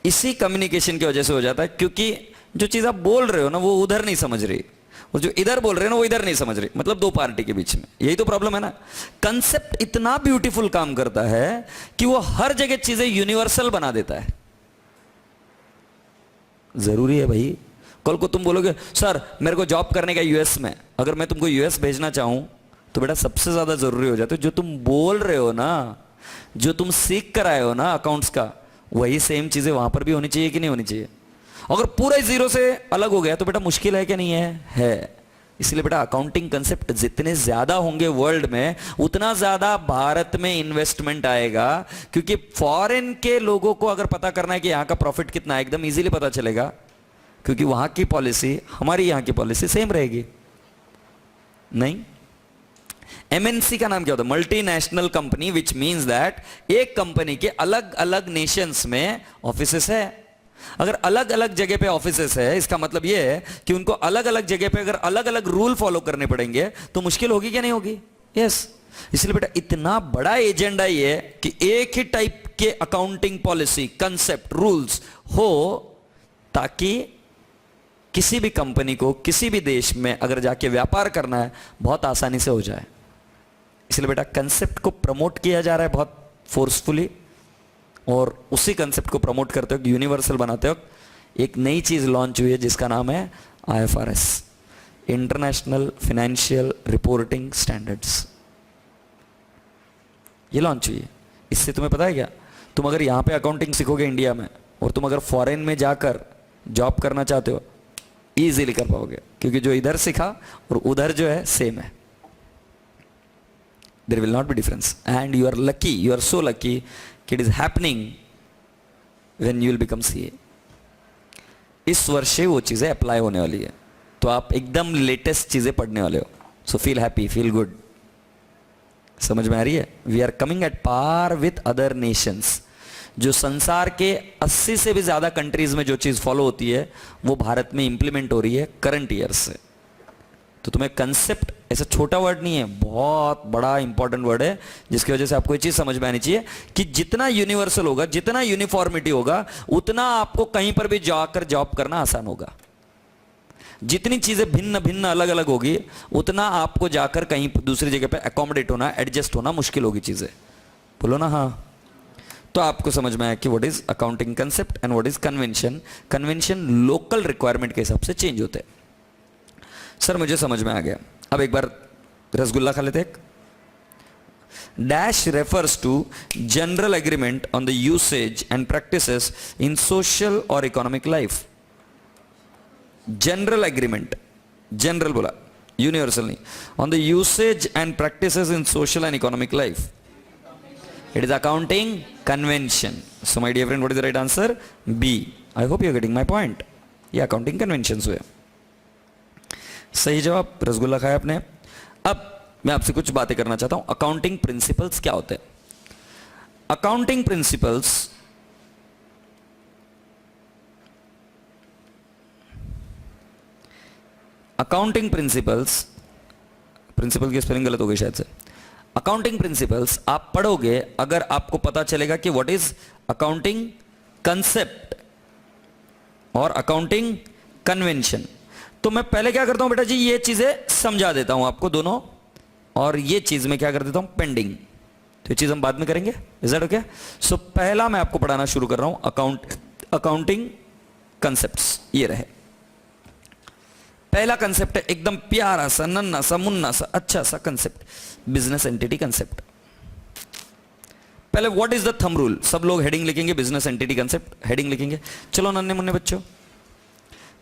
इसी कम्युनिकेशन की वजह से हो जाता है, क्योंकि जो चीज आप बोल रहे हो ना वो उधर नहीं समझ रही, और जो इधर बोल रहे हैं ना वो इधर नहीं समझ रही, मतलब दो पार्टी के बीच में। यही तो प्रॉब्लम है ना। कंसेप्ट इतना ब्यूटीफुल काम करता है कि वो हर जगह चीजें यूनिवर्सल बना देता है। जरूरी है भाई। कल को तुम बोलोगे सर मेरे को जॉब करने का यूएस में, अगर मैं तुमको यूएस भेजना चाहूं तो बेटा सबसे ज्यादा जरूरी हो जाता है जो तुम बोल रहे हो ना, जो तुम सीख कर आए हो ना अकाउंट्स का, वही सेम चीजें वहां पर भी होनी चाहिए कि नहीं होनी चाहिए? अगर पूरा जीरो से अलग हो गया तो बेटा मुश्किल है कि नहीं है? है। इसलिए बेटा अकाउंटिंग कंसेप्ट जितने ज्यादा होंगे वर्ल्ड में उतना ज्यादा भारत में इन्वेस्टमेंट आएगा, क्योंकि फॉरेन के लोगों को अगर पता करना है कि यहां का प्रॉफिट कितना है एकदम इजीली पता चलेगा, क्योंकि वहां की पॉलिसी हमारी यहां की पॉलिसी सेम रहेगी। नहीं, एमएनसी का नाम क्या होता है? Multinational company, which means that एक कंपनी के अलग अलग नेशंस में ऑफिसेस है। अगर अलग अलग जगह पे ऑफिसेस है, इसका मतलब यह है कि उनको अलग अलग जगह पे अगर अलग अलग रूल फॉलो करने पड़ेंगे तो मुश्किल होगी क्या नहीं होगी? यस। इसलिए बेटा इतना बड़ा एजेंडा ये कि एक ही टाइप के अकाउंटिंग पॉलिसी, कंसेप्ट, रूल्स हो, ताकि किसी भी कंपनी को किसी भी देश में अगर जाके व्यापार करना है बहुत आसानी से हो जाए। इसलिए बेटा कंसेप्ट को प्रमोट किया जा रहा है बहुत फोर्सफुली, और उसी कंसेप्ट को प्रमोट करते वक्त, यूनिवर्सल बनाते वक्त एक नई चीज लॉन्च हुई है जिसका नाम है IFRS, international financial reporting standards. ये लॉन्च हुई है। इससे तुम्हें पता है क्या, तुम अगर यहां पे अकाउंटिंग सीखोगे इंडिया में और तुम अगर फॉरेन में जाकर जॉब करना चाहते हो इजीली कर पाओगे, क्योंकि जो इधर सीखा और उधर जो है सेम है। There will not be difference, and you are lucky, you are so lucky कि it is happening when you will become CA। इस वर्ष से वो चीजें अप्लाई होने वाली है, तो आप एकदम लेटेस्ट चीजें पढ़ने वाले हो। So feel happy, feel good. समझ में आ रही है? We are coming at par with other nations. जो संसार के 80 से भी ज्यादा कंट्रीज में जो चीज फॉलो होती है वो भारत में इंप्लीमेंट हो रही है करंट ईयर से। तो तुम्हें कंसेप्ट ऐसा छोटा वर्ड नहीं है, बहुत बड़ा इंपॉर्टेंट वर्ड है, जिसकी वजह से आपको ये चीज समझ में आनी चाहिए कि जितना यूनिवर्सल होगा, जितना यूनिफॉर्मिटी होगा, उतना आपको कहीं पर भी जाकर जॉब करना आसान होगा। जितनी चीजें भिन्न भिन्न अलग अलग होगी, उतना आपको जाकर कहीं दूसरी जगह पे अकोमोडेट होना, एडजस्ट होना मुश्किल होगी चीजें। बोलो ना हाँ। तो आपको समझ में आया कि what is accounting concept and what is convention. Convention local requirement के हिसाब से चेंज होते हैं। सर मुझे समझ में आ गया, अब एक बार रसगुल्ला खा लेते एक। Dash refers to general agreement on the usage and practices in social और economic life. General agreement, general बोला, यूनिवर्सल नहीं, on the usage and practices in social and economic life. It is accounting convention. So my dear friend, what is the right answer? B. I hope you are getting my point. ये accounting conventions हुए। सही जवाब, रसगुल्ला खाया आपने। अब मैं आपसे कुछ बातें करना चाहता हूं। अकाउंटिंग प्रिंसिपल्स क्या होते हैं? अकाउंटिंग प्रिंसिपल्स प्रिंसिपल की स्पेलिंग गलत हो गई शायद से। अकाउंटिंग प्रिंसिपल्स आप पढ़ोगे अगर आपको पता चलेगा कि व्हाट इज अकाउंटिंग कंसेप्ट और अकाउंटिंग कन्वेंशन। तो मैं पहले क्या करता हूं बेटा जी, ये चीजें समझा देता हूं आपको दोनों, और ये चीज मैं क्या कर देता हूं पेंडिंग। तो ये चीज हम बाद में करेंगे। Is that okay? सो पहला मैं आपको पढ़ाना शुरू कर रहा हूं अकाउंटिंग कंसेप्ट्स। ये रहे पहला कंसेप्ट है, एकदम प्यारा सा, नन्ना सा, मुन्ना सा, अच्छा सा कंसेप्ट, बिजनेस एंटिटी कंसेप्ट। पहले what is the thumb rule? सब लोग हेडिंग लिखेंगे, बिजनेस एंटिटी कंसेप्ट हेडिंग लिखेंगे। चलो नन्हे मुन्ने बच्चों,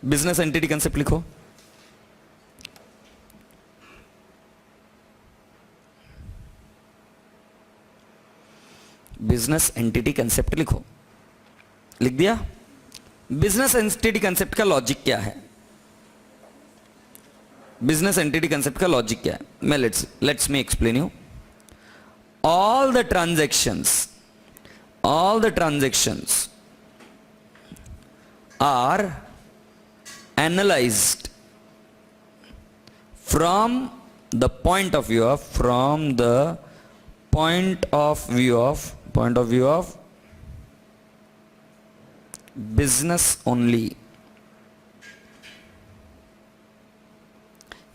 बिजनेस एंटिटी कंसेप्ट लिखो। बिजनेस एंटिटी कंसेप्ट लिखो। लिख दिया? बिजनेस एंटिटी कंसेप्ट का लॉजिक क्या है? बिजनेस एंटिटी कंसेप्ट का लॉजिक क्या है? मैं let's me explain you. all the transactions are analyzed from the point of view of business only।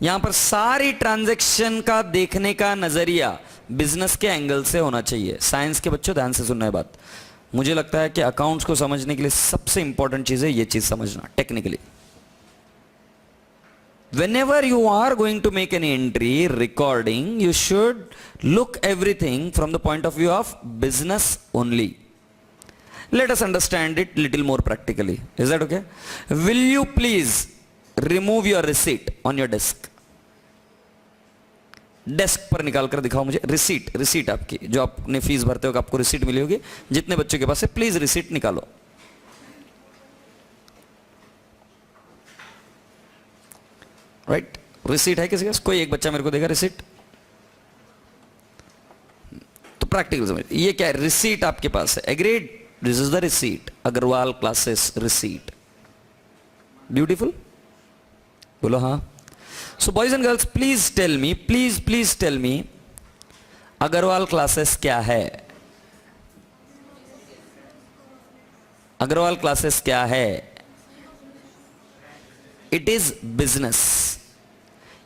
यहां पर सारी ट्रांजैक्शन का देखने का नजरिया बिजनेस के एंगल से होना चाहिए। साइंस के बच्चों ध्यान से सुनना है बात। मुझे लगता है कि अकाउंट्स को समझने के लिए सबसे इंपॉर्टेंट चीज है ये चीज समझना technically. whenever you are going to make an entry recording, you should look everything from the point of view of business only। let us understand it little more practically। is that okay? will you please remove your receipt on your desk? Desk पर निकाल कर दिखाओ मुझे receipt, receipt आपकी जो आपने fees भरते हो आपको रिसीट मिली होगी, जितने बच्चों के पास है प्लीज रिसीट निकालो। राइट, रिसीट है किसी के पास? कोई एक बच्चा मेरे को देगा रिसीट? तो प्रैक्टिकल समझ, ये क्या है? रिसीट आपके पास है, agreed, this is the receipt, Agarwal classes receipt. Beautiful, बोलो हाँ। So boys and girls please tell me, please tell me, Agarwal classes क्या है? अग्रवाल क्लासेस क्या है? It is business.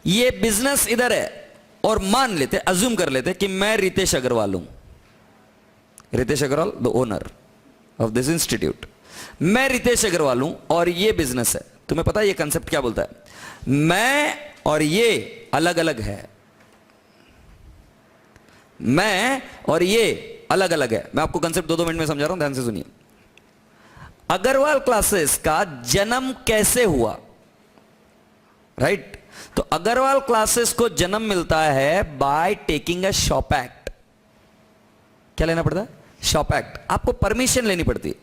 ये बिजनेस इधर है और मान लेते, अज्यूम कर लेते कि मैं रितेश अग्रवाल हूं, Ritesh Agarwal the owner of this institute, मैं रितेश अग्रवाल हूं और ये बिजनेस है। तुम्हें पता है ये कंसेप्ट क्या बोलता है? मैं और ये अलग अलग है, मैं और ये अलग अलग है। मैं आपको कंसेप्ट 2-2 मिनट में समझा रहा हूं, ध्यान से सुनिए। अग्रवाल क्लासेस का जन्म कैसे हुआ? राइट, तो अग्रवाल क्लासेस को जन्म मिलता है by taking a shop act. क्या लेना पड़ता है? Shop act. आपको परमिशन लेनी पड़ती है,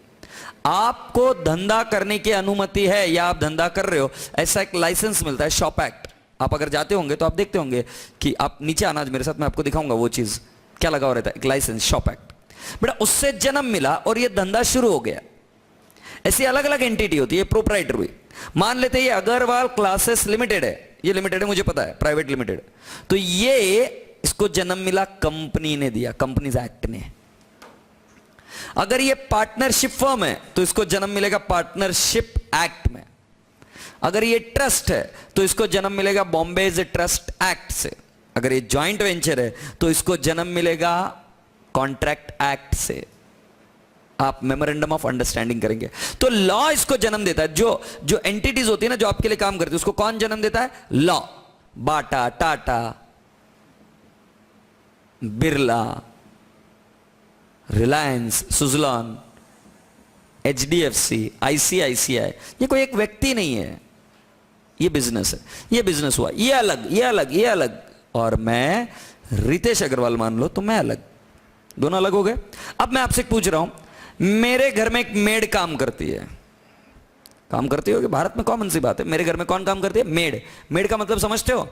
आपको धंधा करने की अनुमति है या आप धंधा कर रहे हो, ऐसा एक लाइसेंस मिलता है, शॉप एक्ट। आप अगर जाते होंगे तो आप देखते होंगे कि आप नीचे आना आज मेरे साथ, मैं आपको दिखाऊंगा वो चीज क्या लगा हुआ रहता है, एक लाइसेंस, शॉप एक्ट। बेटा उससे जन्म मिला और ये धंधा शुरू हो गया। ऐसी अलग अलग एंटिटी होती है, प्रोप्राइटर हुई। मान लेते हैं ये अग्रवाल क्लासेस लिमिटेड है, ये लिमिटेड है मुझे पता है, प्राइवेट लिमिटेड। तो ये इसको जन्म मिला कंपनी ने दिया, कंपनीज एक्ट ने। अगर ये पार्टनरशिप फर्म है तो इसको जन्म मिलेगा पार्टनरशिप एक्ट में। अगर ये ट्रस्ट है तो इसको जन्म मिलेगा बॉम्बे ट्रस्ट एक्ट से। अगर ये जॉइंट वेंचर है तो इसको जन्म मिलेगा कॉन्ट्रैक्ट एक्ट से। आप मेमोरेंडम ऑफ अंडरस्टैंडिंग करेंगे तो लॉ इसको जन्म देता है। जो जो एंटिटीज होती है ना जो आपके लिए काम करती है उसको कौन जन्म देता है? लॉ। बाटा, टाटा, बिरला, रिलायंस, सुजलॉन, एचडीएफसी, आईसीआईसीआई, ये कोई एक व्यक्ति नहीं है, ये बिजनेस है। ये बिजनेस हुआ, ये अलग, ये अलग, ये अलग, और मैं रितेश अग्रवाल मान लो तो मैं अलग, दोनों अलग हो गए। अब मैं आपसे पूछ रहा हूं, मेरे घर में एक मेड काम करती है, काम करती हो कि भारत में कॉमन सी बात है, मेरे घर में कौन काम करती है? मेड। मेड का मतलब समझते हो?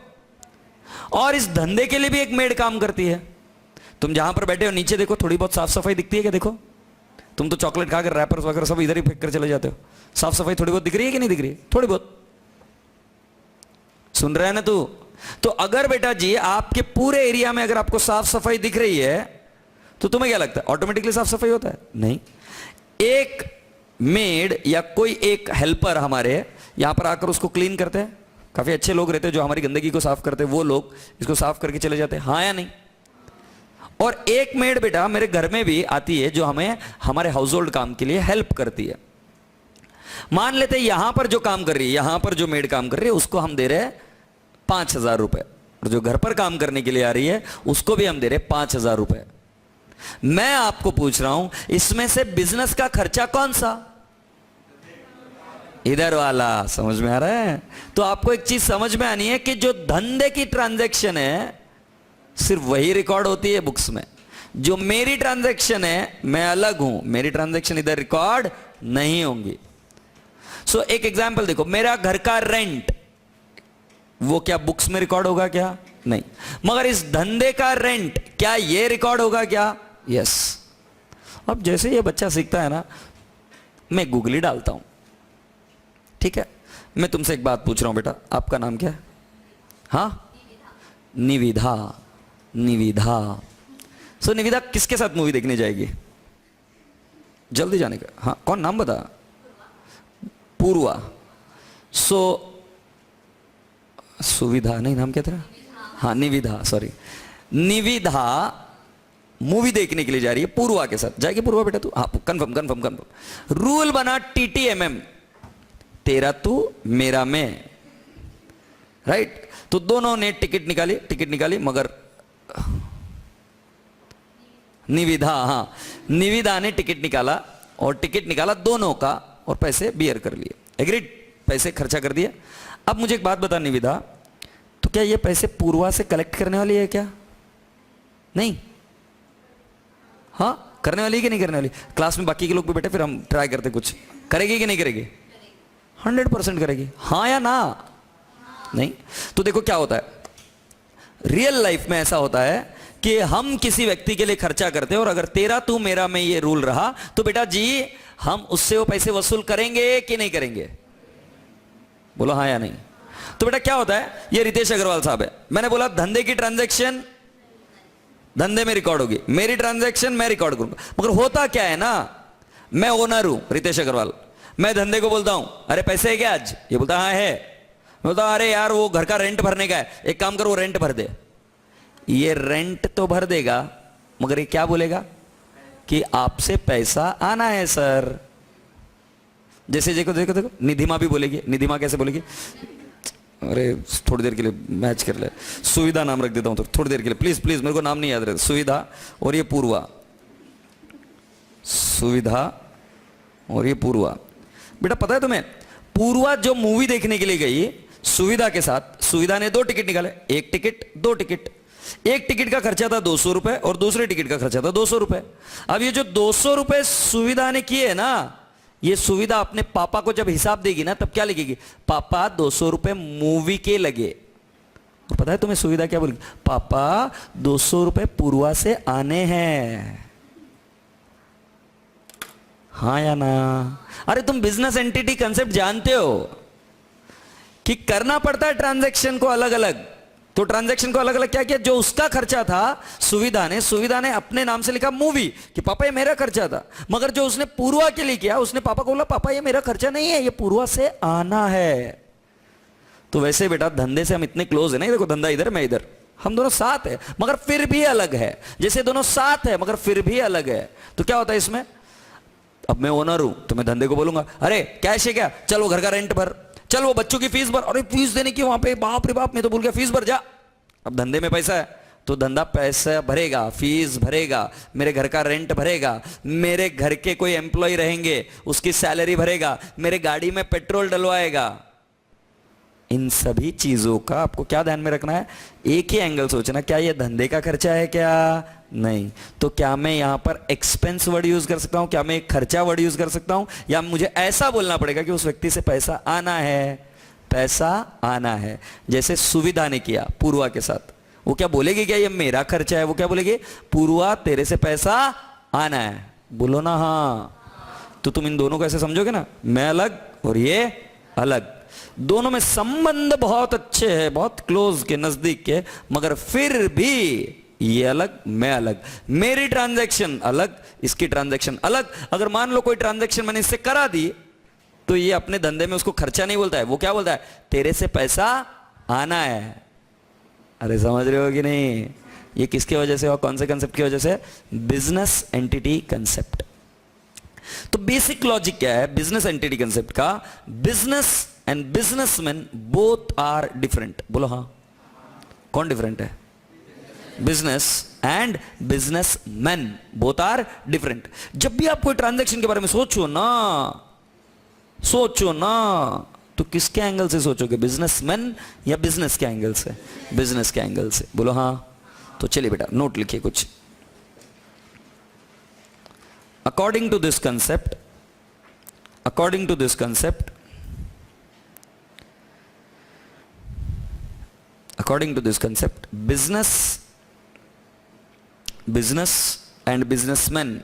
और इस धंधे के लिए भी एक मेड काम करती है। तुम जहां पर बैठे हो नीचे देखो, थोड़ी बहुत साफ सफाई दिखती है क्या? देखो, तुम तो चॉकलेट खाकर रैपर्स वगैरह सब इधर ही फेंक कर चले जाते हो। साफ सफाई थोड़ी बहुत दिख रही है कि नहीं दिख रही है? थोड़ी बहुत। सुन रहे हैं ना तू? तो अगर बेटा जी आपके पूरे एरिया में अगर आपको साफ सफाई दिख रही है तो तुम्हें क्या लगता है ऑटोमेटिकली साफ सफाई होता है? नहीं। एक मेड या कोई एक हेल्पर हमारे यहां पर आकर उसको क्लीन करते हैं, काफी अच्छे लोग रहते हैं जो हमारी गंदगी को साफ करते हैं, वो लोग इसको साफ करके चले जाते हैं, हाँ या नहीं? और एक मेड बेटा मेरे घर में भी आती है जो हमें हमारे हाउस होल्ड काम के लिए हेल्प करती है। मान लेते हैं यहां पर जो काम कर रही है, यहां पर जो मेड काम कर रही है उसको हम दे रहे हैं 5,000 रुपए, और जो घर पर काम करने के लिए आ रही है उसको भी हम दे रहे हैं 5,000 रुपए। मैं आपको पूछ रहा हूं इसमें से बिजनेस का खर्चा कौन सा? इधर वाला। समझ में आ रहा है? तो आपको एक चीज समझ में आनी है कि जो धंधे की ट्रांजैक्शन है सिर्फ वही रिकॉर्ड होती है बुक्स में, जो मेरी ट्रांजैक्शन है मैं अलग हूं, मेरी ट्रांजैक्शन इधर रिकॉर्ड नहीं होंगी। सो एक एग्जांपल देखो, मेरा घर का रेंट, वो क्या बुक्स में रिकॉर्ड होगा क्या? नहीं। मगर इस धंधे का रेंट क्या ये रिकॉर्ड होगा क्या? यस। अब जैसे ये बच्चा सीखता है ना, मैं गूगली डालता हूं, ठीक है? मैं तुमसे एक बात पूछ रहा हूं बेटा, आपका नाम क्या है? हाँ, निविधा। निविधा। सो निविधा किसके साथ मूवी देखने जाएगी? जल्दी जाने का। हाँ, कौन? नाम बता। पूर्वा। सो सुविधा नहीं, नाम क्या तेरा? हाँ, निविधा, सॉरी। निविधा मूवी देखने के लिए जा रही है पूर्वा के साथ। जाएगी पूर्वा बेटा तू? हाँ, कंफर्म कंफर्म कंफर्म। रूल बना TTMM, तेरा तू मेरा मैं, राइट? तो दोनों ने टिकट निकाली, मगर निविधा, हाँ, निविधा ने टिकट निकाला, और टिकट निकाला दोनों का, और पैसे बियर कर लिए, एग्रीड, पैसे खर्चा कर दिए। अब मुझे एक बात बता निविधा, तो क्या ये पैसे पूर्वा से कलेक्ट करने वाली है क्या? नहीं, हाँ करने वाली है कि नहीं करने वाली? क्लास में बाकी के लोग भी बैठे, फिर हम ट्राई करते, कुछ करेगी कि नहीं करेगी? 100% करेगी, हाँ या ना? नहीं। तो देखो क्या होता है, रियल लाइफ में ऐसा होता है कि हम किसी व्यक्ति के लिए खर्चा करते हैं, और अगर तेरा तू मेरा में ये रूल रहा तो बेटा जी हम उससे वो पैसे वसूल करेंगे कि नहीं करेंगे? बोलो हाँ या नहीं। तो बेटा क्या होता है, ये रितेश अग्रवाल साहब है, मैंने बोला धंधे की ट्रांजैक्शन धंधे में रिकॉर्ड होगी, मेरी ट्रांजैक्शन मैं रिकॉर्ड करूंगा। मगर होता क्या है ना, मैं ओनर हूं रितेश अग्रवाल, मैं धंधे को बोलता हूं अरे पैसे है क्या आज? ये बोलता हाँ है। मैं बोलता अरे यार वो घर का रेंट भरने का है, एक काम करो वो रेंट भर दे। ये रेंट तो भर देगा, मगर ये क्या बोलेगा कि आपसे पैसा आना है सर। जैसे देखो देखो देखो निधिमा भी बोलेगी। निधिमा कैसे बोलेगी? अरे थोड़ी देर के लिए मैच कर ले, सुविधा नाम रख देता हूं तो थोड़ी देर के लिए, प्लीज प्लीज, मेरे को नाम नहीं याद रहता। सुविधा और ये पूर्वा, सुविधा और ये पूर्वा। बेटा पता है तुम्हें, पूर्वा जो मूवी देखने के लिए गई सुविधा के साथ, सुविधा ने 2 टिकट निकाले, 1 टिकट 2 टिकट। एक टिकट का खर्चा था 200 रुपए और दूसरे टिकट का खर्चा था 200 रुपए। अब ये जो 200 रुपए सुविधा ने किए ना, ये सुविधा अपने पापा को जब हिसाब देगी ना तब क्या लिखेगी? पापा 200 रुपए मूवी के लगे। और पता है तुम्हें सुविधा क्या बोलेगी? पापा 200 रुपए पूर्वा से आने हैं। हाँ या ना? अरे तुम बिजनेस एंटिटी कंसेप्ट जानते हो कि करना पड़ता है ट्रांजैक्शन को अलग अलग। तो ट्रांजैक्शन को अलग अलग क्या किया? जो उसका खर्चा था सुविधा ने अपने नाम से लिखा मूवी कि पापा ये मेरा खर्चा था। मगर जो उसने पूर्वा के लिए किया, उसने पापा को बोला पापा ये मेरा खर्चा नहीं है, ये पूर्वा से आना है। तो वैसे बेटा धंधे से हम इतने क्लोज है ना, देखो धंधा इधर मैं इधर, हम दोनों साथ है मगर फिर भी अलग है। जैसे दोनों साथ है मगर फिर भी अलग है। तो क्या होता है इसमें, अब मैं ओनर हूं तो मैं धंधे को बोलूंगा अरे कैश है क्या, चल वो घर का रेंट भर, चल वो बच्चों की फीस भर। अरे फीस देने की वहां पे, बाप रे बाप मैं तो भूल गया, फीस भर जा। अब धंधे में पैसा है तो धंधा पैसा भरेगा, फीस भरेगा, मेरे घर का रेंट भरेगा, मेरे घर के कोई एम्प्लॉय रहेंगे उसकी सैलरी भरेगा, मेरे गाड़ी में पेट्रोल डलवाएगा। इन सभी चीजों का आपको क्या ध्यान में रखना है? एक ही एंगल सोचना, क्या ये धंधे का खर्चा है क्या? नहीं। तो क्या मैं यहां पर एक्सपेंस वर्ड यूज कर सकता हूं? क्या मैं एक खर्चा वर्ड यूज कर सकता हूं? या मुझे ऐसा बोलना पड़ेगा कि उस व्यक्ति से पैसा आना है, पैसा आना है। जैसे सुविधा ने किया पूर्वा के साथ, वो क्या बोलेगी? क्या ये मेरा खर्चा है? वो क्या बोलेगी? पूर्वा तेरे से पैसा आना है। बोलो ना हाँ। तो तुम इन दोनों को ऐसे समझोगे ना, मैं अलग और ये अलग, दोनों में संबंध बहुत अच्छे हैं, बहुत क्लोज के, नजदीक के, मगर फिर भी ये अलग मैं अलग, मेरी ट्रांजैक्शन अलग, इसकी ट्रांजैक्शन अलग। अगर मान लो कोई ट्रांजैक्शन मैंने इससे करा दी तो ये अपने धंधे में उसको खर्चा नहीं बोलता है, वो क्या बोलता है? तेरे से पैसा आना है। अरे समझ रहे हो कि नहीं? ये किसकी वजह से और कौन से कंसेप्ट की वजह से? Business entity concept. तो बेसिक लॉजिक क्या है बिजनेस एंटिटी कंसेप्ट का? Business and businessman both are different. बोलो हाँ। कौन डिफरेंट है? Business and businessman both are different. जब भी आप कोई ट्रांजैक्शन के बारे में सोचो ना तो किसके एंगल से सोचोगे? बिजनेसमैन या बिजनेस के एंगल से? बिजनेस के एंगल से। बोलो हाँ। तो चलिए बेटा नोट लिखिए कुछ। According to this concept, according to this concept business and businessmen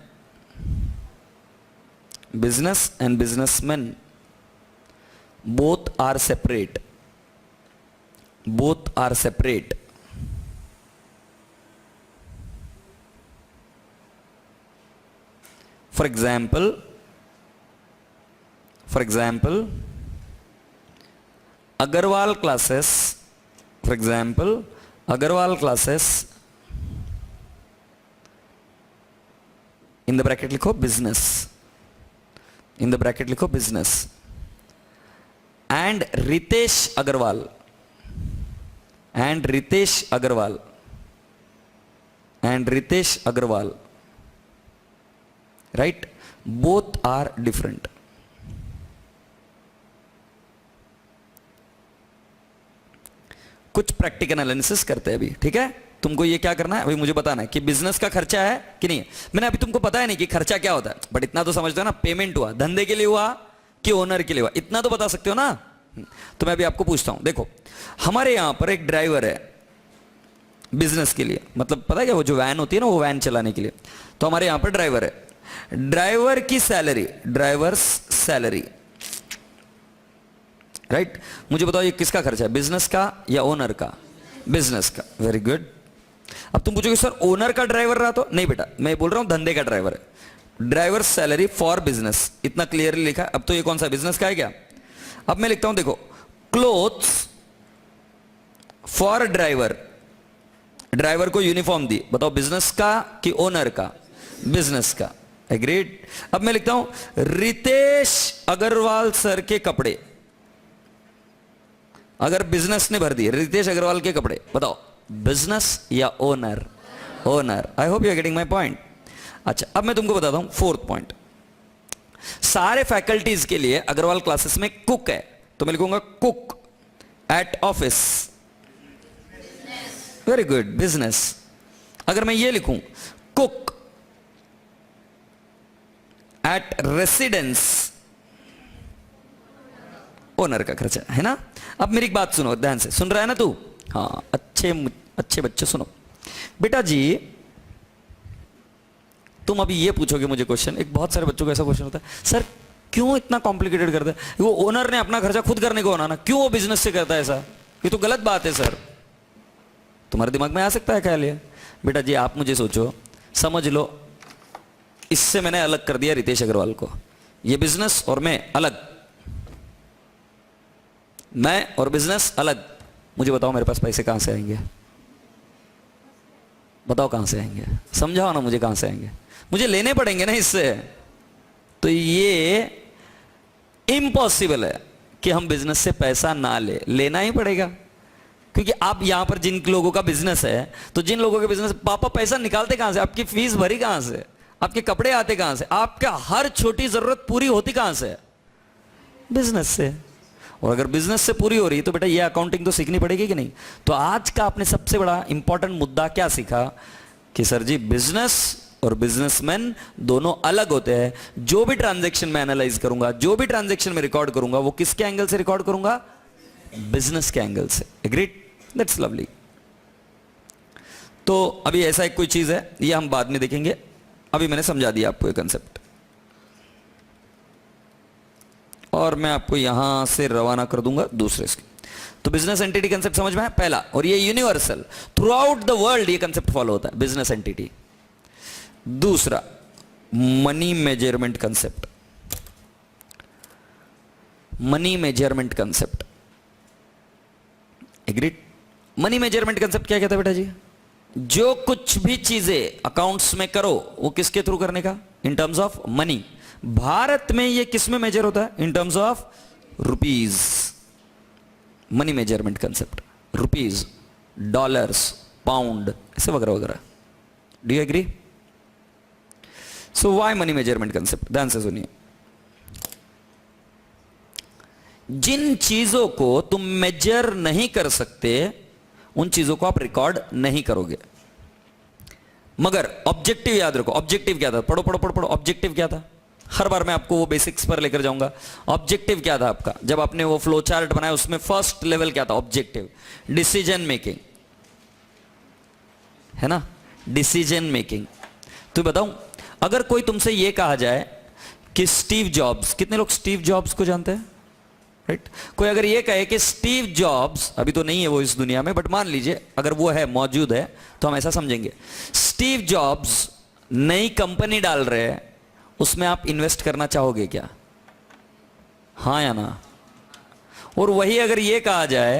both are separate. For example, Agarwal classes, in the bracket लिखो business, and Ritesh Agarwal, right? Both are different. कुछ प्रैक्टिकल एनालिसिस करते हैं अभी, ठीक है। तुमको ये क्या करना है अभी, मुझे बताना है कि बिजनेस का खर्चा है कि नहीं। मैंने अभी तुमको पता है नहीं कि खर्चा क्या होता है, बट इतना तो समझते हो ना, पेमेंट हुआ धंधे के लिए हुआ कि ओनर के लिए हुआ, इतना तो बता सकते हो ना। तो मैं अभी आपको पूछता हूं, देखो हमारे यहां पर एक ड्राइवर है बिजनेस के लिए, मतलब पता है क्या, वो जो वैन होती है ना, वो वैन चलाने के लिए। तो हमारे यहां पर ड्राइवर है, ड्राइवर की सैलरी, ड्राइवर्स सैलरी, राइट। मुझे बताओ ये किसका खर्चा है, बिजनेस का या ओनर का? बिजनेस का, वेरी गुड। अब तुम पूछोगे सर ओनर का ड्राइवर रहा तो? नहीं बेटा, मैं बोल रहा हूं धंधे का ड्राइवर है। ड्राइवर सैलरी फॉर बिजनेस, इतना क्लियरली लिखा है। अब तो ये कौन सा बिजनेस का है क्या? अब मैं लिखता हूं, देखो, क्लोथ्स फॉर ड्राइवर, ड्राइवर को यूनिफॉर्म दी, बताओ बिजनेस का कि ओनर का? बिजनेस का, एग्रीड। अब मैं लिखता हूं रितेश अग्रवाल सर के कपड़े, अगर बिजनेस ने भर दिए रितेश अग्रवाल के कपड़े, बताओ बिजनेस या owner? Owner. I hope you are getting my point. अच्छा, अब मैं तुमको बताता हूं फोर्थ पॉइंट। सारे फैकल्टीज के लिए अग्रवाल क्लासेस में कुक है, तो मैं लिखूंगा cook at office, very good, business. अगर मैं ये लिखूं कुक एट रेसिडेंस, ओनर का खर्चा है ना। अब मेरी एक बात सुनो ध्यान से, सुन रहा है ना तू? हाँ, अच्छे बच्चे सुनो। बेटा जी तुम अभी ये पूछोगे मुझे क्वेश्चन, एक बहुत सारे बच्चों को ऐसा क्वेश्चन होता है, सर क्यों इतना कॉम्प्लिकेटेड करता है, वो ओनर ने अपना खर्चा खुद करने को होना ना, क्यों वो बिजनेस से करता है ऐसा? ये तो गलत बात है सर। तुम्हारे दिमाग में आ सकता है ख्याल ये? बेटा जी आप मुझे सोचो, समझ लो, इससे मैंने अलग कर दिया रितेश अग्रवाल को, ये बिजनेस और मैं अलग, मैं और बिजनेस अलग। मुझे बताओ मेरे पास पैसे कहां से आएंगे? बताओ कहां से आएंगे, समझाओ ना मुझे, कहां से आएंगे? मुझे लेने पड़ेंगे ना इससे। तो ये इम्पॉसिबल है कि हम बिजनेस से पैसा ना लेना ही पड़ेगा, क्योंकि आप यहां पर जिन लोगों का बिजनेस है, तो जिन लोगों के बिजनेस, पापा पैसा निकालते कहां से? आपकी फीस भरी कहां से? आपके कपड़े आते कहां से? आपका हर छोटी जरूरत पूरी होती कहां से? बिजनेस से। और अगर बिजनेस से पूरी हो रही है तो बेटा ये अकाउंटिंग तो सीखनी पड़ेगी कि नहीं? तो आज का आपने सबसे बड़ा इंपॉर्टेंट मुद्दा क्या सीखा कि सर जी बिजनेस और बिजनेसमैन दोनों अलग होते हैं। जो भी ट्रांजैक्शन मैं एनालाइज करूंगा, जो भी ट्रांजैक्शन में रिकॉर्ड करूंगा, वो किसके एंगल से रिकॉर्ड करूंगा? बिजनेस के एंगल से। एग्रीड? That's lovely. तो अभी ऐसा एक कोई चीज है, ये हम बाद में देखेंगे, अभी मैंने समझा दिया आपको ये कंसेप्ट, और मैं आपको यहां से रवाना कर दूंगा दूसरे से। तो बिजनेस एंटिटी कंसेप्ट समझ में है पहला, और ये universal through out the world ये कंसेप्ट फॉलो होता है, बिजनेस एंटिटी। दूसरा money measurement concept, money measurement concept, agreed? Money measurement concept क्या कहता है बेटा जी? जो कुछ भी चीजें अकाउंट्स में करो वो किसके थ्रू करने का? In terms of money. Bharat में ये किस में मेजर होता है? In terms of rupees. Money measurement concept, rupees, dollars, pound, ऐसे वगैरह वगैरह। Do you agree? So why money measurement concept? ध्यान से सुनिए। जिन चीजों को तुम मेजर नहीं कर सकते उन चीजों को आप रिकॉर्ड नहीं करोगे, मगर ऑब्जेक्टिव याद रखो। ऑब्जेक्टिव क्या था? पढ़ो पढ़ो पढ़ो पढ़ो। ऑब्जेक्टिव क्या था? हर बार मैं आपको वो बेसिक्स पर लेकर जाऊंगा। ऑब्जेक्टिव क्या था आपका? जब आपने वो फ्लो चार्ट बनाया उसमें फर्स्ट लेवल क्या था? ऑब्जेक्टिव, डिसीजन मेकिंग, है ना? Decision making. तो बताऊं, अगर कोई तुमसे ये कहा जाए कि स्टीव जॉब्स, कितने लोग स्टीव जॉब्स को जानते हैं? राइट? कोई अगर ये कहे कि स्टीव जॉब्स, अभी तो नहीं है वो इस दुनिया में, बट मान लीजिए अगर वो है, मौजूद है, तो हम ऐसा समझेंगे, स्टीव जॉब्स नई कंपनी डाल रहे हैं, उसमें आप इन्वेस्ट करना चाहोगे क्या? हाँ या ना? और वही अगर ये कहा जाए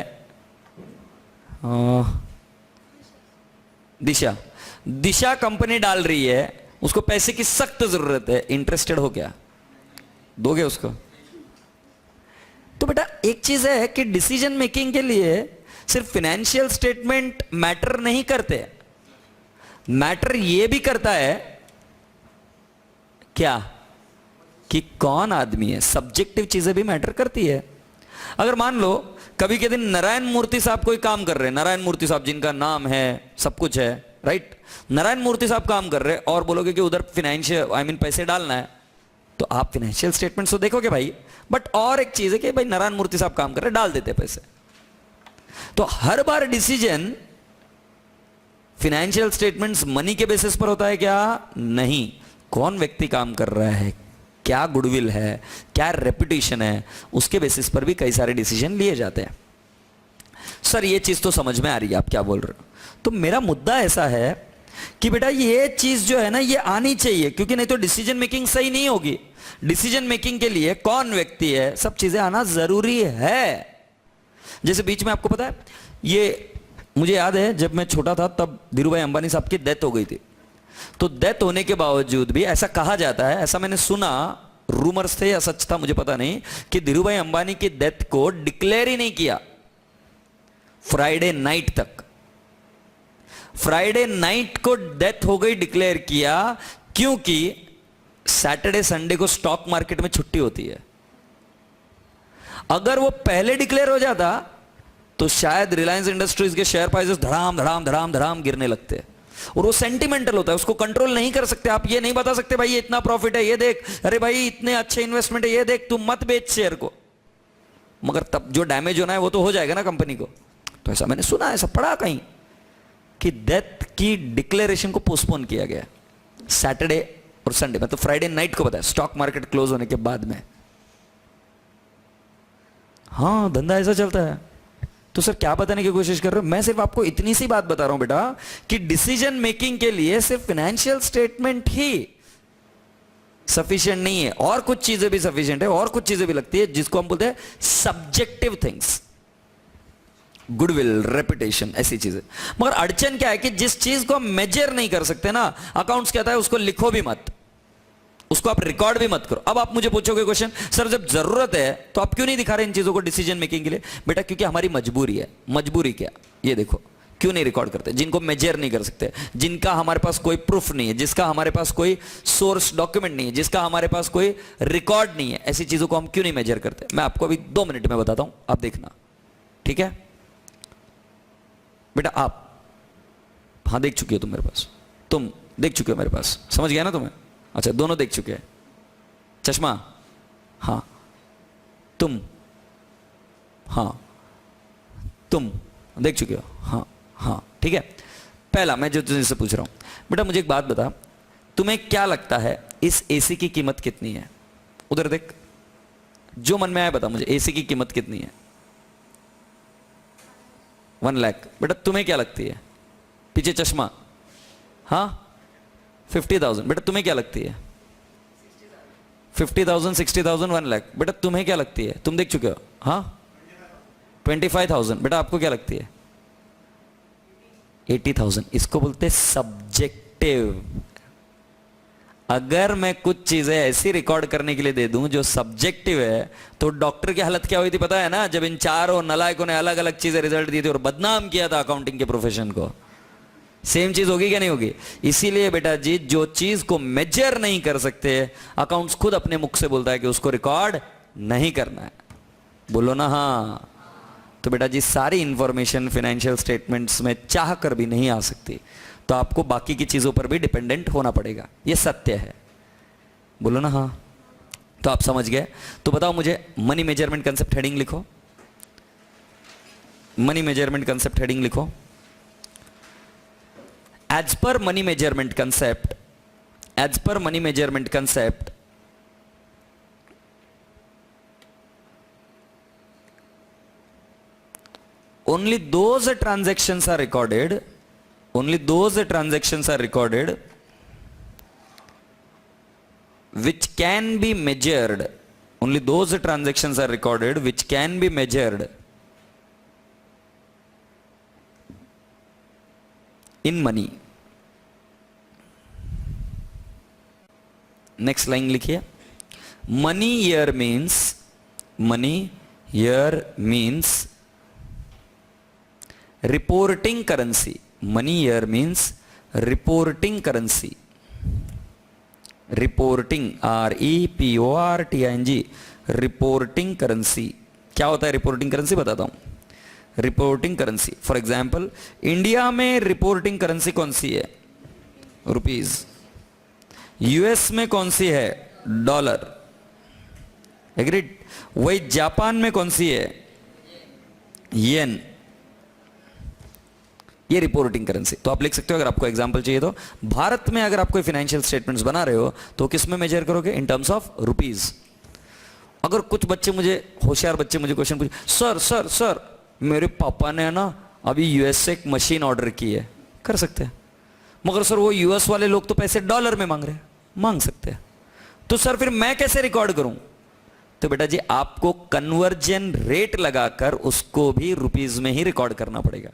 दिशा, दिशा कंपनी डाल रही है, उसको पैसे की सख्त जरूरत है, इंटरेस्टेड हो क्या? दोगे उसको? तो बेटा एक चीज है कि डिसीजन मेकिंग के लिए सिर्फ फाइनेंशियल स्टेटमेंट मैटर नहीं करते, मैटर ये भी करता है क्या कि कौन आदमी है। सब्जेक्टिव चीजें भी मैटर करती है। अगर मान लो कभी के दिन नारायण मूर्ति साहब कोई काम कर रहे हैं, नारायण मूर्ति साहब जिनका नाम है, सब कुछ है, राइट, नारायण मूर्ति साहब काम कर रहे हैं और बोलोगे कि उधर फाइनेंशियल आई मीन पैसे डालना है, तो आप फाइनेंशियल स्टेटमेंट्स तो देखोगे भाई, बट और एक चीज है कि भाई नारायण मूर्ति साहब काम कर रहे हैं, डाल देते पैसे। तो हर बार डिसीजन फाइनेंशियल स्टेटमेंट्स मनी के बेसिस पर होता है क्या? नहीं, कौन व्यक्ति काम कर रहा है, क्या गुडविल है, क्या रेपुटेशन है, उसके बेसिस पर भी कई सारे डिसीजन लिए जाते हैं। सर ये चीज तो समझ में आ रही है, आप क्या बोल रहे हो? तो मेरा मुद्दा ऐसा है कि बेटा ये चीज जो है ना ये आनी चाहिए, क्योंकि नहीं तो डिसीजन मेकिंग सही नहीं होगी। डिसीजन मेकिंग के लिए कौन व्यक्ति है, सब चीजें आना जरूरी है। जैसे बीच में आपको पता है, ये मुझे याद है जब मैं छोटा था तब धीरूभाई अंबानी साहब की डेथ हो गई थी। तो डेथ होने के बावजूद भी ऐसा कहा जाता है, ऐसा मैंने सुना, रूमर्स थे या सच था मुझे पता नहीं, कि धीरूभाई अंबानी की डेथ को डिक्लेयर ही नहीं किया फ्राइडे नाइट तक। फ्राइडे नाइट को डेथ हो गई डिक्लेयर किया, क्योंकि सैटरडे संडे को स्टॉक मार्केट में छुट्टी होती है। अगर वो पहले डिक्लेयर हो जाता तो शायद रिलायंस इंडस्ट्रीज के शेयर प्राइसेस धड़ाम धड़ाम धड़ाम धड़ाम गिरने लगते हैं। और वो सेंटिमेंटल होता है, उसको कंट्रोल नहीं कर सकते आप। ये नहीं बता सकते भाई ये इतना प्रॉफिट है, ये देख, अरे भाई इतने अच्छे इन्वेस्टमेंट है, ये देख, तुम मत बेच शेयर को। मगर तब जो डैमेज होना है वो तो हो जाएगा ना कंपनी को। तो ऐसा मैंने सुना, ऐसा पढ़ा कहीं कि डेथ की डिक्लेरेशन को पोस्टपोन किया गया सैटरडे और संडे में, तो फ्राइडे नाइट को बताया, स्टॉक मार्केट क्लोज होने के बाद में। हाँ, धंधा ऐसा चलता है। तो सर क्या बताने की कोशिश कर रहे हो? मैं सिर्फ आपको इतनी सी बात बता रहा हूं बेटा कि डिसीजन मेकिंग के लिए सिर्फ फाइनेंशियल स्टेटमेंट ही सफिशिएंट नहीं है, और कुछ चीजें भी सफिशिएंट है, और कुछ चीजें भी लगती है, जिसको हम बोलते हैं सब्जेक्टिव थिंग्स, गुडविल, रेपुटेशन, ऐसी चीजें। मगर अड़चन क्या है कि जिस चीज को हम मेजर नहीं कर सकते ना, अकाउंट्स कहता है उसको लिखो भी मत, उसको आप रिकॉर्ड भी मत करो। अब आप मुझे पूछोगे क्वेश्चन, सर जब जरूरत है तो आप क्यों नहीं दिखा रहे इन चीजों को डिसीजन मेकिंग के लिए? बेटा क्योंकि हमारी मजबूरी है। मजबूरी क्या? ये देखो, क्यों नहीं रिकॉर्ड करते? जिनको मेजर नहीं कर सकते, जिनका हमारे पास कोई प्रूफ नहीं है, जिसका हमारे पास कोई सोर्स डॉक्यूमेंट नहीं है, जिसका हमारे पास कोई रिकॉर्ड नहीं है, ऐसी चीजों को हम क्यों नहीं मेजर करते? मैं आपको अभी 2 मिनट में बताता हूं, आप देखना, ठीक है बेटा? आप हाँ देख चुके हो, तुम मेरे पास, तुम देख चुके हो मेरे पास, समझ गया ना तुम्हें? अच्छा, दोनों देख चुके हैं। चश्मा, हाँ, तुम, हाँ, तुम देख चुके हो, हाँ हाँ, ठीक है। पहला मैं जो तुझसे पूछ रहा हूं, बेटा मुझे एक बात बता, तुम्हें क्या लगता है इस एसी की कीमत कितनी है? उधर देख, जो मन में आया बता मुझे, एसी की कीमत कितनी है? 1 लाख। बेटा तुम्हें क्या लगती है? पीछे चश्मा, हाँ 50,000। बेटा तुम्हें क्या लगती है? 50,000, 60,000, 1 लाख। बेटा तुम्हें क्या लगती है? तुम देख चुके हो, हाँ 25,000। बेटा आपको क्या लगती है? 80,000। इसको बोलते हैं सब्जेक्टिव। अगर मैं कुछ चीजें ऐसी रिकॉर्ड करने के लिए दे दूं जो सब्जेक्टिव है, तो डॉक्टर की हालत क्या हुई थी पता है ना? जब इन चारों नलायकों ने अलग अलग चीजें रिजल्ट दी थी और बदनाम किया था अकाउंटिंग के प्रोफेशन को। सेम चीज होगी क्या नहीं होगी? इसीलिए बेटा जी, जो चीज को मेजर नहीं कर सकते, अकाउंट्स खुद अपने मुख से बोलता है कि उसको रिकॉर्ड नहीं करना है। बोलो ना हाँ। तो बेटा जी, सारी इंफॉर्मेशन फाइनेंशियल स्टेटमेंट्स में चाह कर भी नहीं आ सकती, तो आपको बाकी की चीजों पर भी डिपेंडेंट होना पड़ेगा। यह सत्य है। बोलो ना हाँ। तो आप समझ गए? तो बताओ मुझे, मनी मेजरमेंट कंसेप्ट हेडिंग लिखो, मनी मेजरमेंट कंसेप्ट हेडिंग लिखो। As per money measurement concept, as per money measurement concept, only those transactions are recorded, only those transactions are recorded which can be measured, only those transactions are recorded which can be measured in money. Next line लिखिए, money year means, money year means reporting currency. Money year means reporting currency. Reporting, REPORTING, reporting currency क्या होता है reporting currency बताता हूं। Reporting currency for example India में reporting currency कौन सी है? रुपीज। यूएस में कौन सी है? डॉलर। एग्रीड। वही जापान में कौन सी है? येन। ये रिपोर्टिंग करेंसी। तो आप लिख सकते हो अगर आपको एग्जांपल चाहिए तो, भारत में अगर आप कोई फाइनेंशियल स्टेटमेंट्स बना रहे हो तो किस में मेजर करोगे? इन टर्म्स ऑफ रुपीज। अगर कुछ बच्चे मुझे, होशियार बच्चे मुझे क्वेश्चन पूछे, सर सर सर मेरे पापा ने ना अभी यूएस से एक मशीन ऑर्डर की है, कर सकते हैं, मगर सर वो यूएस वाले लोग तो पैसे डॉलर में मांग रहे हैं। मांग सकते हैं, तो सर फिर मैं कैसे रिकॉर्ड करूं? तो बेटा जी आपको कन्वर्जन रेट लगाकर उसको भी रुपीज में ही रिकॉर्ड करना पड़ेगा।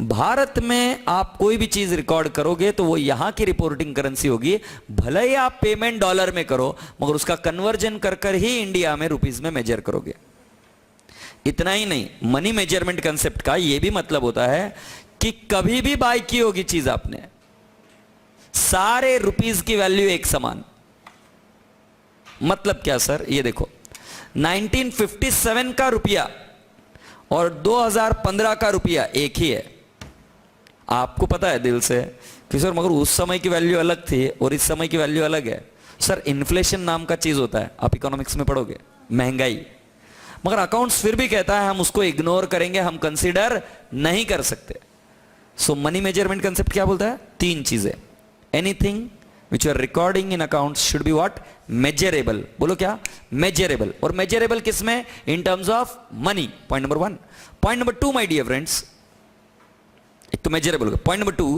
भारत में आप कोई भी चीज रिकॉर्ड करोगे तो वो यहां की रिपोर्टिंग करेंसी होगी, भले ही आप पेमेंट डॉलर में करो मगर उसका कन्वर्जन कर कर ही इंडिया में रुपीज में मेजर करोगे। इतना ही नहीं, मनी मेजरमेंट कंसेप्ट का यह भी मतलब होता है कि कभी भी बाय की होगी चीज आपने, सारे रुपीज की वैल्यू एक समान। मतलब क्या सर? ये देखो 1957 का रुपया और 2015 का रुपया एक ही है। आपको पता है दिल से कि सर मगर उस समय की वैल्यू अलग थी और इस समय की वैल्यू अलग है। सर इन्फ्लेशन नाम का चीज होता है, आप इकोनॉमिक्स में पढ़ोगे, महंगाई। मगर अकाउंट्स फिर भी कहता है हम उसको इग्नोर करेंगे, हम कंसीडर नहीं कर सकते। सो मनी मेजरमेंट कंसेप्ट क्या बोलता है? तीन चीजें। Anything which you are recording in accounts should be what? Measurable। बोलो क्या? Measurable। और measurable किसमें? In terms of money। Point number 1। Point number 2 my dear friends, एक तो measurable होगा। Point number 2,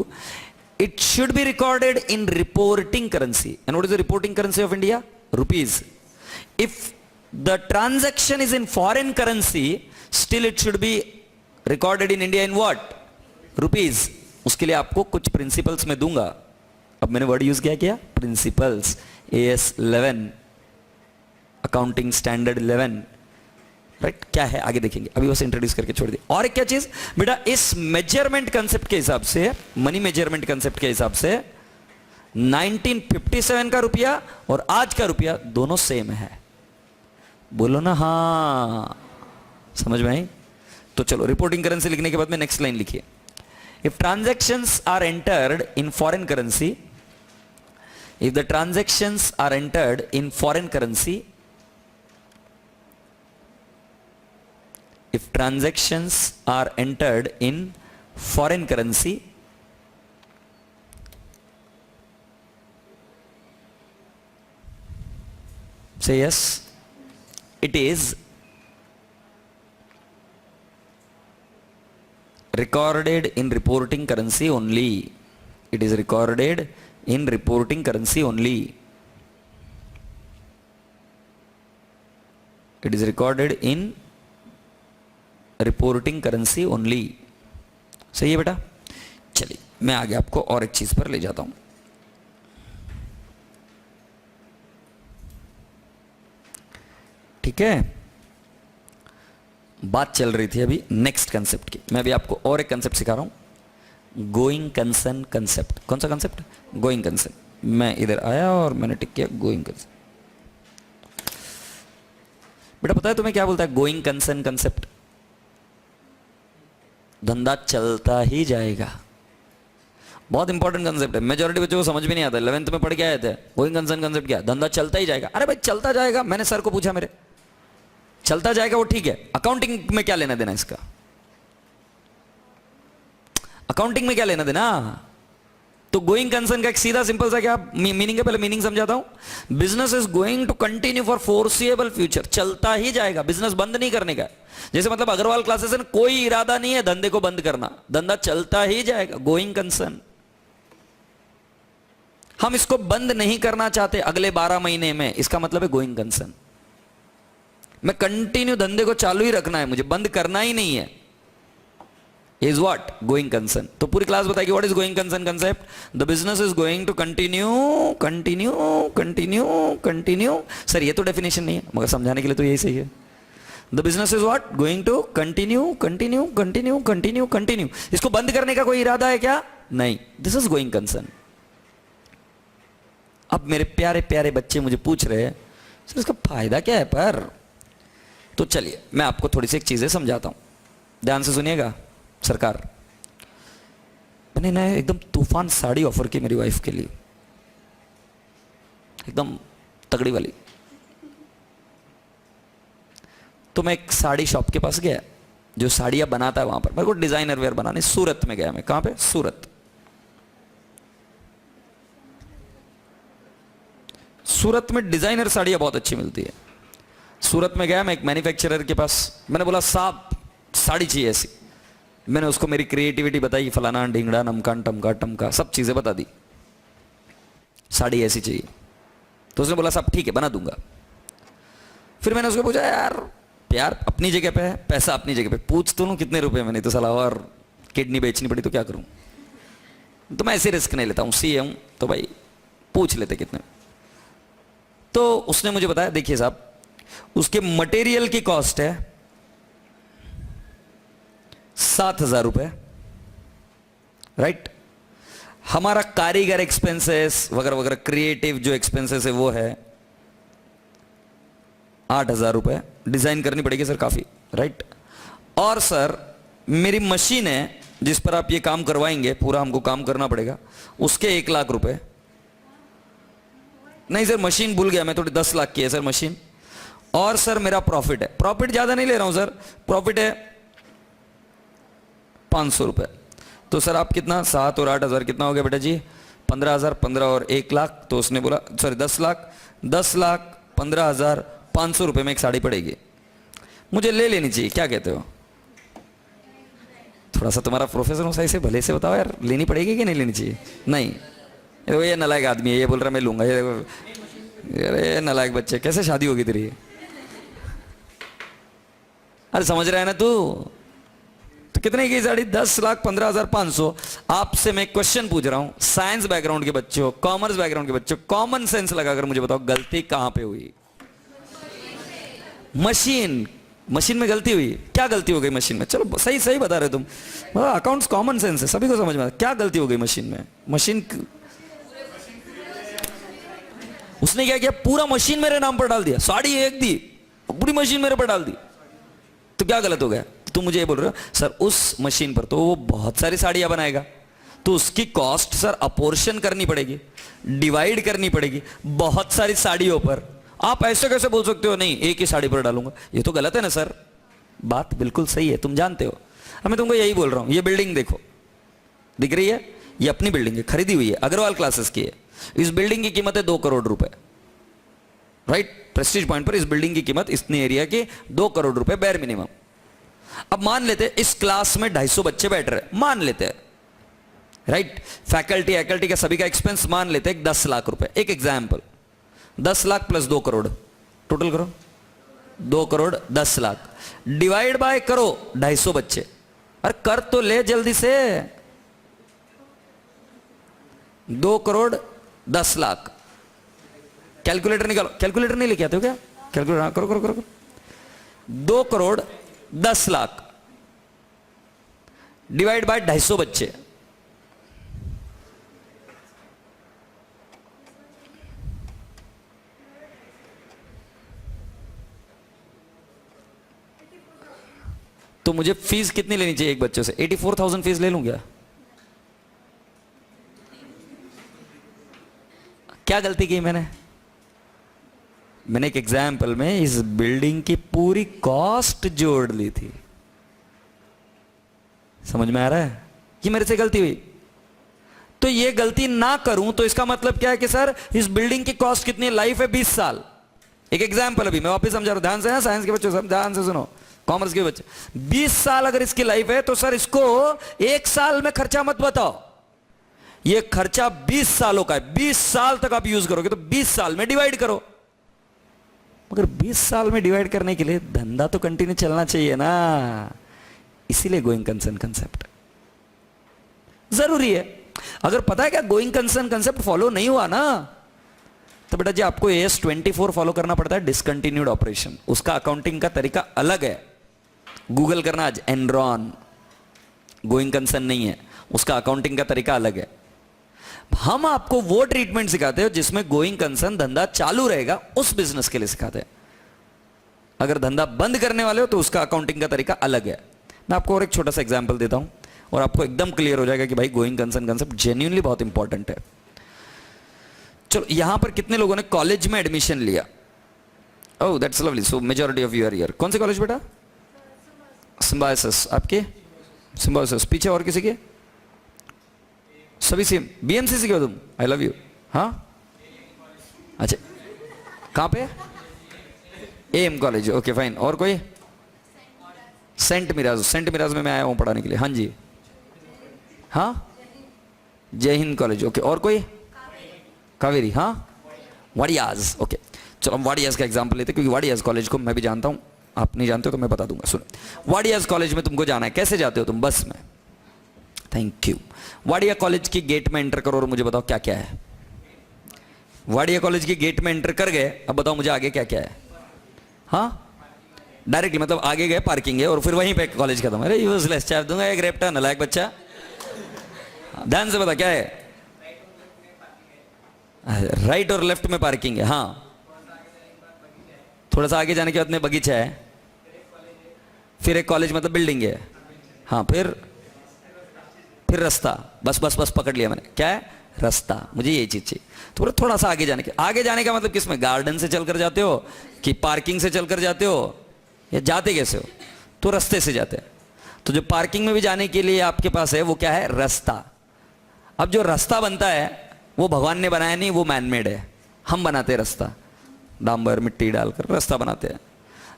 it should be recorded in reporting currency। And what is the reporting currency of India? Rupees। If the transaction is in foreign currency, still it should be recorded in India in what? Rupees। उसके लिए आपको कुछ principles में दूंगा। अब मैंने word use किया principles, AS 11, accounting standard 11, right? क्या है आगे देखेंगे, अभी बस इंट्रोड्यूस करके छोड़ दिया। और एक क्या चीज बेटा, इस मेजरमेंट कंसेप्ट के हिसाब से, मनी मेजरमेंट कंसेप्ट के हिसाब से 1957 का रुपया और आज का रुपया दोनों सेम है। बोलो ना हाँ, समझ में आई? तो चलो रिपोर्टिंग करेंसी लिखने के बाद में नेक्स्ट लाइन लिखिए। If transactions are entered in foreign currency, if the transactions are entered in foreign currency, if transactions are entered in foreign currency, say yes, it is recorded in reporting currency only. It is recorded in reporting currency only. It is recorded in reporting currency only। सही है बेटा? चलिए मैं आगे आपको और एक चीज पर ले जाता हूं। ठीक है, बात चल रही थी अभी नेक्स्ट कंसेप्ट की। मैं अभी आपको और एक कंसेप्ट सिखा रहा हूं, गोइंग कंसर्न कंसेप्ट। कौन सा कंसेप्ट? Going concern. मैं इधर आया और मैंने टिक किया गोइंग कंसर्न। बेटा पता है तुम्हें क्या बोलता है गोइंग कंसर्न कंसेप्ट? धंधा चलता ही जाएगा। बहुत इंपॉर्टेंट कंसेप्ट है, मेजॉरिटी बच्चों को समझ भी नहीं आता। 11th में पढ़ के आए थे गोइंग कंसर्न कंसेप्ट क्या? धंधा चलता ही जाएगा। अरे भाई चलता जाएगा, मैंने सर को पूछा, मेरे चलता जाएगा वो ठीक है, अकाउंटिंग में क्या लेना देना इसका? अकाउंटिंग में क्या लेना देना? तो गोइंग कंसर्न का एक सीधा सिंपल सा क्या मीनिंग है, पहले मीनिंग समझाता हूं। Business is going to continue for foreseeable future. चलता ही जाएगा, बिजनेस बंद नहीं करने का। जैसे मतलब अग्रवाल क्लासेस है, कोई इरादा नहीं है धंधे को बंद करना, धंधा चलता ही जाएगा। गोइंग कंसर्न, हम इसको बंद नहीं करना चाहते अगले 12 महीने में, इसका मतलब है गोइंग कंसर्न। मैं कंटिन्यू धंधे को चालू ही रखना है, मुझे बंद करना ही नहीं है। Is what? Going concern. तो पूरी क्लास बताएगी what is going concern concept. The business is going to continue continue continue continue. Sir ये तो डेफिनेशन नहीं है, मगर समझाने के लिए तो यही सही है। The business is what? Going to continue continue continue continue continue. इसको बंद करने का कोई इरादा है क्या? नहीं। This is going concern. अब मेरे प्यारे प्यारे बच्चे मुझे पूछ रहे हैं सर इसका फायदा क्या है? पर तो चलिए मैं आपको थोड़ी सी एक चीजें समझाता हूं, ध्यान से सुनिएगा सरकार। मैंने ना एकदम तूफान साड़ी ऑफर की मेरी वाइफ के लिए, एकदम तगड़ी वाली। तो मैं एक साड़ी शॉप के पास गया जो साड़ियां बनाता है, वहां पर मेरे को डिजाइनर वेयर बनाने सूरत में गया मैं। कहां पे? सूरत। सूरत में डिजाइनर साड़ियां बहुत अच्छी मिलती है। सूरत में गया मैं एक मैन्युफैक्चरर के पास, मैंने बोला साहब साड़ी चाहिए ऐसी। मैंने उसको मेरी क्रिएटिविटी बताई, फलाना ढिंगड़ा नमकान टमका टमका सब चीजें बता दी, साड़ी ऐसी चाहिए। तो उसने बोला साहब ठीक है बना दूंगा। फिर मैंने उसको पूछा यार प्यार अपनी जगह पे है, पैसा अपनी जगह पे, पूछ तो लूं कितने रुपए में, नहीं तो साला और किडनी बेचनी पड़ी तो क्या करूं। तो मैं ऐसे रिस्क नहीं लेता हूं, सीए हूं तो भाई पूछ लेते कितने। तो उसने मुझे बताया देखिए साहब उसके मटेरियल की कॉस्ट है 7,000 रुपए, राइट। हमारा कारीगर एक्सपेंसेस वगैरह वगैरह क्रिएटिव जो एक्सपेंसेस है वो है 8,000 रुपए, डिजाइन करनी पड़ेगी सर काफी, राइट। और सर मेरी मशीन है जिस पर आप ये काम करवाएंगे, पूरा हमको काम करना पड़ेगा, उसके 1 लाख रुपए। नहीं सर मशीन भूल गया मैं, थोड़ी 10 लाख की है सर मशीन। और सर मेरा प्रॉफिट है, प्रॉफिट ज्यादा नहीं ले रहा हूं सर, प्रॉफिट है 500 रुपए। तो सर आप कितना, 7 और 8,000 कितना हो गया बेटा जी? 15,000, 15 और 1 लाख। तो उसने बोला सॉरी 10 लाख, 10 लाख 15,000, 500 रुपए में एक साड़ी पड़ेगी, मुझे ले लेनी चाहिए, क्या कहते हो? थोड़ा सा तुम्हारा प्रोफेसर सही से भले से बताओ यार, लेनी पड़ेगी कि नहीं लेनी चाहिए? नहीं, ये नलायक आदमी है, ये बोल रहा मैं लूंगा, ये नलायक बच्चे, कैसे शादी होगी तेरी? अरे समझ रहा है ना तू? तो कितने की साड़ी? 10 लाख 15,500। आपसे मैं क्वेश्चन पूछ रहा हूं, साइंस बैकग्राउंड के बच्चों, कॉमर्स बैकग्राउंड के बच्चों, कॉमन सेंस लगाकर मुझे बताओ गलती कहां पे हुई? मशीन में गलती हुई। क्या गलती हो गई मशीन में? चलो सही सही बता रहे तुम, अकाउंट्स कॉमन सेंस है, सभी को समझ में। क्या गलती हो गई मशीन में? मशीन उसने क्या किया, पूरा मशीन मेरे नाम पर डाल दिया, साड़ी एक दी पूरी मशीन मेरे पर डाल दी। तो क्या गलत हो गया? तुम मुझे ये बोल रहे हो सर उस मशीन पर तो वो बहुत सारी साड़ियां बनाएगा, तो उसकी कॉस्ट सर अपोर्शन करनी पड़ेगी, डिवाइड करनी पड़ेगी बहुत सारी साड़ियों पर। आप ऐसे कैसे बोल सकते हो नहीं एक ही साड़ी पर डालूंगा? ये तो गलत है ना सर। बात बिल्कुल सही है, तुम जानते हो। अब मैं तुमको यही बोल रहा हूं, ये बिल्डिंग देखो, दिख रही है? ये अपनी बिल्डिंग है, खरीदी हुई है, अग्रवाल क्लासेस की है। इस बिल्डिंग की कीमत है 2 करोड़ रुपए, राइट। प्रेस्टीज पॉइंट पर इस बिल्डिंग की कीमत इतनी एरिया की 2 करोड़ रुपए बेर मिनिमम। अब मान लेते हैं इस क्लास में 250 बच्चे बैठ रहे, मान लेते हैं, राइट। फैकल्टी का सभी का एक्सपेंस मान लेते हैं 10 लाख रुपए, एक example. 10 lakh plus 2 crore, total करो 2 करोड़ 10 लाख, डिवाइड बाय करो 250 बच्चे। अरे कर तो ले जल्दी से, 2 करोड़ 10 लाख। कैलकुलेटर निकालो, कैलकुलेटर नहीं लेके आते हो क्या? कैलकुलेटर करो करो करो, 2 करोड़ 10 लाख डिवाइड बाय 250 बच्चे, तो मुझे फीस कितनी लेनी चाहिए एक बच्चे से? 84,000 फीस ले लूं क्या गलती की मैंने? मैंने एक एग्जाम्पल में इस बिल्डिंग की पूरी कॉस्ट जोड़ ली थी। समझ में आ रहा है कि मेरे से गलती हुई? तो ये गलती ना करूं तो इसका मतलब क्या है कि सर इस बिल्डिंग की कॉस्ट कितनी? लाइफ है 20 साल। एक एग्जाम्पल अभी मैं वापस समझा रहा हूं, ध्यान से ना, साइंस के बच्चों सब ध्यान से सुनो, कॉमर्स के बच्चे। 20 साल अगर इसकी लाइफ है तो सर इसको 1 साल में खर्चा मत बताओ, ये खर्चा 20 सालों का है, 20 साल तक आप यूज करोगे तो 20 साल में डिवाइड करो। मगर 20 साल में डिवाइड करने के लिए धंधा तो कंटिन्यू चलना चाहिए ना, इसीलिए गोइंग कंसर्न कंसेप्ट जरूरी है। अगर पता है क्या गोइंग कंसर्न कंसेप्ट फॉलो नहीं हुआ ना तो बेटा जी आपको AS24 फॉलो करना पड़ता है, डिसकंटिन्यूड ऑपरेशन। उसका अकाउंटिंग का तरीका अलग है, गूगल करना आज, एनरॉन, गोइंग कंसर्न नहीं है, उसका अकाउंटिंग का तरीका अलग है। हम आपको वो ट्रीटमेंट सिखाते हैं जिसमें गोइंग कंसर्न धंधा चालू रहेगा, उस बिजनेस के लिए सिखाते हैं। अगर धंधा बंद करने वाले हो तो उसका अकाउंटिंग का तरीका अलग है। मैं आपको और एक छोटा सा एग्जांपल देता हूं और आपको एकदम क्लियर हो जाएगा कि भाई गोइंग कंसर्न कंसेप्ट जेन्युइनली बहुत इंपॉर्टेंट है। चलो यहां पर कितने लोगों ने कॉलेज में एडमिशन लिया? Oh that's lovely, so majority of you are here. कौन से कॉलेज बेटा? सिम्बायोसिस। आपके? सिम्बायोसिस। पीछे और किसी के? सभी सेम। बीएमसीसी के हो तुम? I love you. हाँ अच्छा, कहां पे? Am college, okay fine. और कोई? सेंट मिराज। सेंट मिराज में मैं आया हूं पढ़ाने के लिए। हाँ जी। हाँ जय हिंद कॉलेज, ओके। और कोई? कावेरी। हाँ वाडियाज, ओके। चलो हम वाडियाज का एग्जांपल लेते हैं क्योंकि वाडियाज कॉलेज को मैं भी जानता हूं, आप नहीं जानते हो तो मैं बता दूंगा। सुनो, वाडियाज कॉलेज में तुमको जाना है, कैसे जाते हो तुम? बस में। Thank you. वाडिया कॉलेज की गेट में एंटर करो और मुझे बताओ क्या क्या है। वाडिया कॉलेज की गेट में एंटर कर गए, अब बताओ मुझे आगे क्या क्या है? हाँ डायरेक्टली मतलब आगे गए, पार्किंग है और फिर वहीं पे कॉलेज खत्म। अरे यूजलेस, चाय दूंगा एक रेप्टा, नलायक बच्चा। ध्यान से बता क्या है? राइट और लेफ्ट में पार्किंग है। हाँ थोड़ा सा आगे जाने के बाद में बगीचा है, फिर एक कॉलेज मतलब बिल्डिंग है। हाँ फिर रास्ता। बस बस बस पकड़ लिया मैंने, क्या है? रास्ता। मुझे यही चीज चाहिए। तो थोड़ा सा आगे जाने का मतलब किसमें? गार्डन से चलकर जाते हो कि पार्किंग से चलकर जाते हो या जाते कैसे हो? तो रास्ते से जाते हैं। तो जो पार्किंग में भी जाने के लिए आपके पास है वो क्या है? रास्ता। अब जो रास्ता बनता है वो भगवान ने बनाया नहीं, वो मैनमेड है। हम बनाते हैं रास्ता, डांबर मिट्टी डालकर रास्ता बनाते हैं।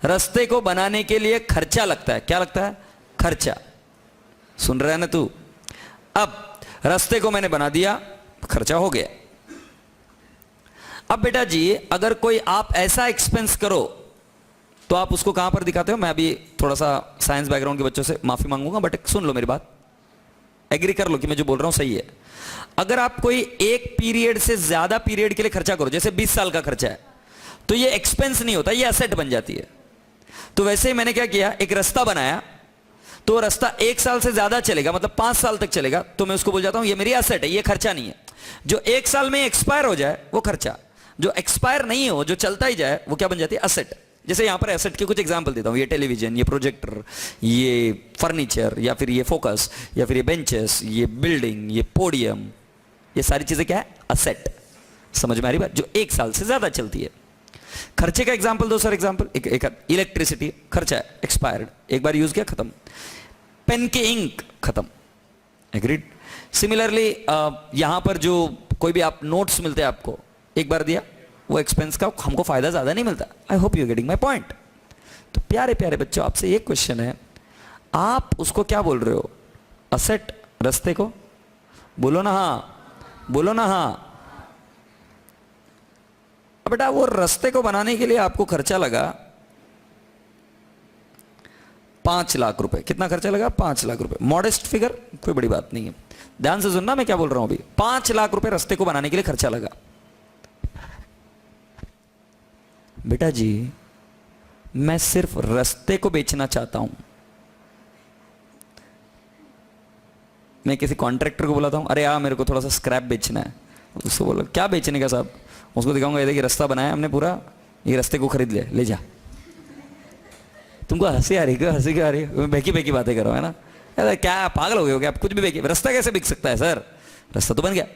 रास्ते को बनाने के लिए खर्चा लगता है। क्या लगता है? खर्चा। सुन रहा है ना तू? अब रास्ते को मैंने बना दिया, खर्चा हो गया। अब बेटा जी अगर कोई आप ऐसा एक्सपेंस करो तो आप उसको कहां पर दिखाते हो? मैं अभी थोड़ा सा साइंस बैकग्राउंड के बच्चों से माफी मांगूंगा, बट सुन लो मेरी बात, एग्री कर लो कि मैं जो बोल रहा हूं सही है। अगर आप कोई एक पीरियड से ज्यादा पीरियड के लिए खर्चा करो, जैसे 20 साल का खर्चा है, तो ये एक्सपेंस नहीं होता, ये एसेट बन जाती है। तो वैसे ही मैंने क्या किया, एक रास्ता बनाया, तो रास्ता 1 साल से ज्यादा चलेगा, मतलब 5 साल तक चलेगा, तो मैं उसको बोल जाता हूं ये मेरी एसेट है, ये खर्चा नहीं है। जो 1 साल में एक्सपायर हो जाए वो खर्चा, जो एक्सपायर नहीं हो, जो चलता ही जाए, वो क्या बन जाती है? एसेट। जैसे यहां पर एसेट के कुछ एग्जांपल देता हूं, ये टेलीविजन, ये प्रोजेक्टर, ये फर्नीचर, या फिर ये फोकस, या फिर ये बेंचेस, ये बिल्डिंग, ये पोडियम, ये सारी चीजें क्या है? एसेट। समझ में आ रही बात? जो 1 साल से ज्यादा चलती है। खर्चे का एग्जांपल दो सर। एग्जांपल एक इलेक्ट्रिसिटी खर्चा है, एक्सपायर्ड, एक बार यूज किया खत्म। पेन के इंक खत्म, एग्रीड। सिमिलरली यहां पर जो कोई भी आप नोट्स मिलते हैं आपको, एक बार दिया, वो एक्सपेंस का हमको फायदा ज्यादा नहीं मिलता। आई hope you getting my point. तो प्यारे प्यारे बच्चों, आपसे एक क्वेश्चन है, आप उसको क्या बोल रहे हो? असेट, रास्ते को? बोलो ना हाँ, बोलो ना हाँ। बेटा वो रास्ते को बनाने के लिए आपको खर्चा लगा 5 लाख रुपए। कितना खर्चा लगा? 5 लाख रुपए। मॉडेस्ट फिगर, कोई बड़ी बात नहीं है, ध्यान से सुनना मैं क्या बोल रहा हूं अभी। 5 लाख रुपए रास्ते को बनाने के लिए खर्चा लगा। बेटा जी मैं सिर्फ रास्ते को बेचना चाहता हूं। मैं किसी कॉन्ट्रैक्टर को बुलाता हूं, अरे यार मेरे को थोड़ा सा स्क्रैप बेचना है। उसको बोला क्या बेचने का साहब? उसको दिखाऊंगा, ये देखिए रास्ता बनाया हमने पूरा, ये रास्ते को खरीद ले जा। तुमको हंसी आ रही है? हंसी क्यों आ रही है? बेकी बेकी बातें करो, है ना? अरे क्या पागल हो गए हो क्या आप? कुछ भी बेकी, रास्ता कैसे बिक सकता है सर? रास्ता तो बन गया,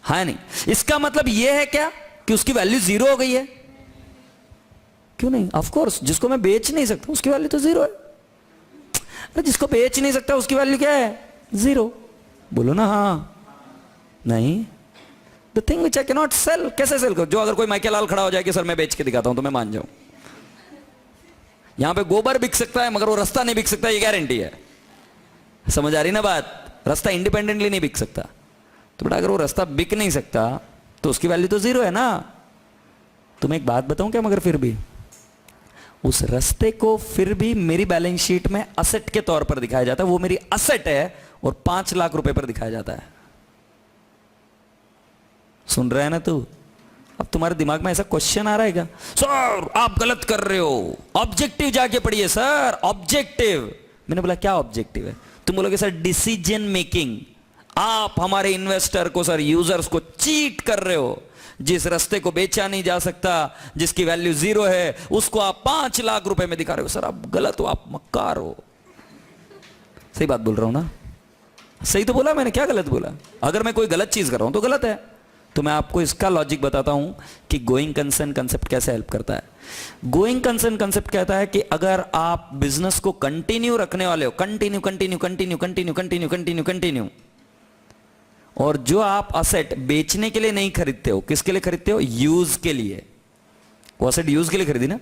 हाँ नहीं? इसका मतलब यह है क्या कि उसकी वैल्यू 0 हो गई है? क्यों नहीं? ऑफ कोर्स, जिसको मैं बेच नहीं सकता उसकी वैल्यू तो 0 है। अरे जिसको बेच नहीं सकता उसकी वैल्यू क्या है? 0। बोलो ना हाँ। नहीं, the thing which I can not sell, कैसे सेल करो? जो अगर कोई माइकल लाल खड़ा हो जाए कि सर मैं बेच के दिखाता हूं, तो मैं मान जाऊं। यहां पे गोबर बिक सकता है मगर वो रास्ता नहीं बिक सकता, ये गारंटी है। समझ आ रही ना बात? रास्ता इंडिपेंडेंटली नहीं बिक सकता। तो बेटा अगर वो रास्ता बिक नहीं सकता तो उसकी वैल्यू तो 0 है ना। तुम्हें एक बात बताऊं क्या, मगर फिर भी उस रास्ते को फिर भी मेरी बैलेंस शीट में असेट के तौर पर दिखाया जाता है। वो मेरी असेट है और 5 लाख रुपए पर दिखाया जाता है। सुन रहा है ना तू? अब तुम्हारे दिमाग में ऐसा क्वेश्चन आ रहा है क्या, सर आप गलत कर रहे हो, ऑब्जेक्टिव जाके पढ़िए सर, ऑब्जेक्टिव। मैंने बोला क्या ऑब्जेक्टिव है? तुम बोलोगे सर डिसीजन मेकिंग। आप हमारे इन्वेस्टर को, सर यूजर्स को चीट कर रहे हो। जिस रास्ते को बेचा नहीं जा सकता, जिसकी वैल्यू 0 है, उसको आप 5 लाख रुपए में दिखा रहे हो। सर आप गलत हो, आप मक्कार हो। सही बात बोल रहा हूं ना? सही तो बोला मैंने, क्या गलत बोला? अगर मैं कोई गलत चीज कर रहा हूं तो गलत है। तो मैं आपको इसका लॉजिक बताता हूं कि गोइंग कंसर्न कंसेप्ट कैसे हेल्प करता है। गोइंग कंसर्न कंसेप्ट कहता है कि अगर आप बिजनेस को कंटिन्यू रखने वाले हो, continue continue continue continue continue continue continue, और जो आप असेट बेचने के लिए नहीं खरीदते हो, किसके लिए खरीदते हो? यूज के लिए। वो असेट यूज के लिए खरीदी ना।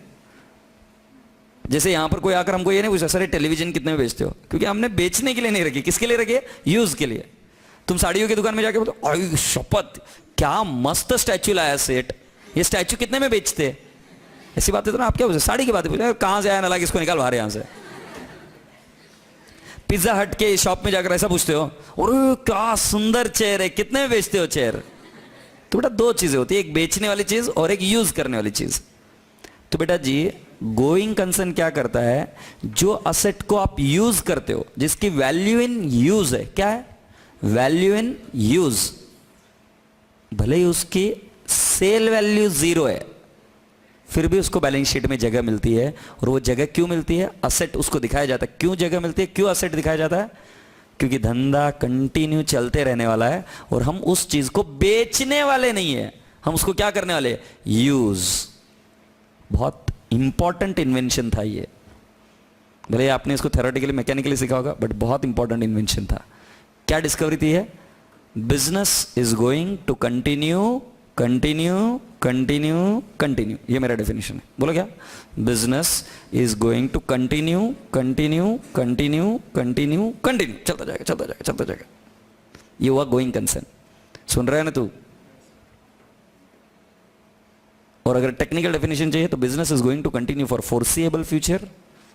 जैसे यहां पर कोई आकर हमको ये नहीं पूछा सर टेलीविजन कितने में बेचते हो, क्योंकि हमने बेचने के लिए नहीं रखी। किसके लिए रखी है? यूज के लिए। तुम साड़ियों की दुकान में जाके बोलो आई शपथ क्या मस्त स्टैचू लाया सेठ, ये स्टैचू कितने में बेचते हैं? ऐसी बातें तो ना आप क्या पूछे, साड़ी की बातें पूछे, कहां से आया ना लगा इसको निकाल बाहर यहां से। पिज्जा हट के शॉप में जाकर ऐसा पूछते हो और क्या सुंदर चेयर है, कितने में बेचते हो चेयर? तो बेटा दो चीजें होती है, एक बेचने वाली चीज और एक यूज करने वाली चीज। तो बेटा जी गोइंग कंसर्न क्या करता है, जो असेट को आप यूज करते हो, जिसकी वैल्यू इन यूज है, क्या है? वैल्यू इन यूज, भले ही उसकी सेल वैल्यू 0 है, फिर भी उसको बैलेंस शीट में जगह मिलती है। और वो जगह क्यों मिलती है? असेट उसको दिखाया जाता है। क्यों जगह मिलती है, क्यों असेट दिखाया जाता है? क्योंकि धंधा कंटिन्यू चलते रहने वाला है और हम उस चीज को बेचने वाले नहीं है, हम उसको क्या करने वाले? यूज। बहुत इंपॉर्टेंट इन्वेंशन था ये। भले आपने इसको थ्योरेटिकली मैकेनिकली सीखा होगा, बट बहुत इंपॉर्टेंट इन्वेंशन था। क्या डिस्कवरी थी है? Business is going to continue continue continue continue. ये मेरा डेफिनेशन है। बोलो क्या? Business is going to continue continue continue continue continue, चलता जाएगा चलता जाएगा चलता जाएगा। ये हुआ गोइंग कंसर्न। सुन रहे हैं ना तू? और अगर टेक्निकल डेफिनेशन चाहिए तो business is going to continue for foreseeable future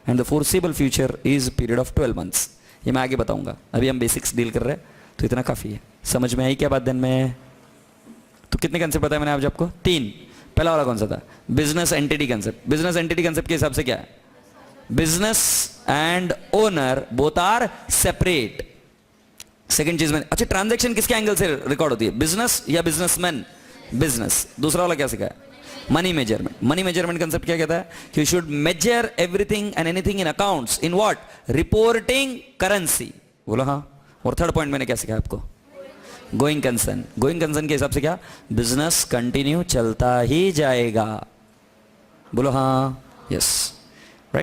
and the foreseeable future is period of 12 months. ये मैं आगे बताऊंगा, अभी हम बेसिक्स डील कर रहे हैं, तो इतना काफी है। समझ में आई क्या बात? दिन में तो कितने कंसेप्ट बताया मैंने आपको? 3। पहला वाला कौन सा था? Business entity concept. Business entity concept के हिसाब से क्या है? Business and owner both are separate. Second चीज में, अच्छा ट्रांजैक्शन किसके एंगल से रिकॉर्ड होती है? बिजनेस या बिजनेसमैन? बिजनेस। दूसरा वाला क्या सिखाया? Money measurement. Money measurement concept क्या कहता है? कि you should measure everything and anything in accounts in what? Reporting currency. बोलो हाँ। और थर्ड पॉइंट मैंने क्या सिखाया आपको? Going concern. गोइंग कंसर्न के हिसाब से क्या? बिजनेस कंटिन्यू चलता ही जाएगा। बोलो हाँ। यस।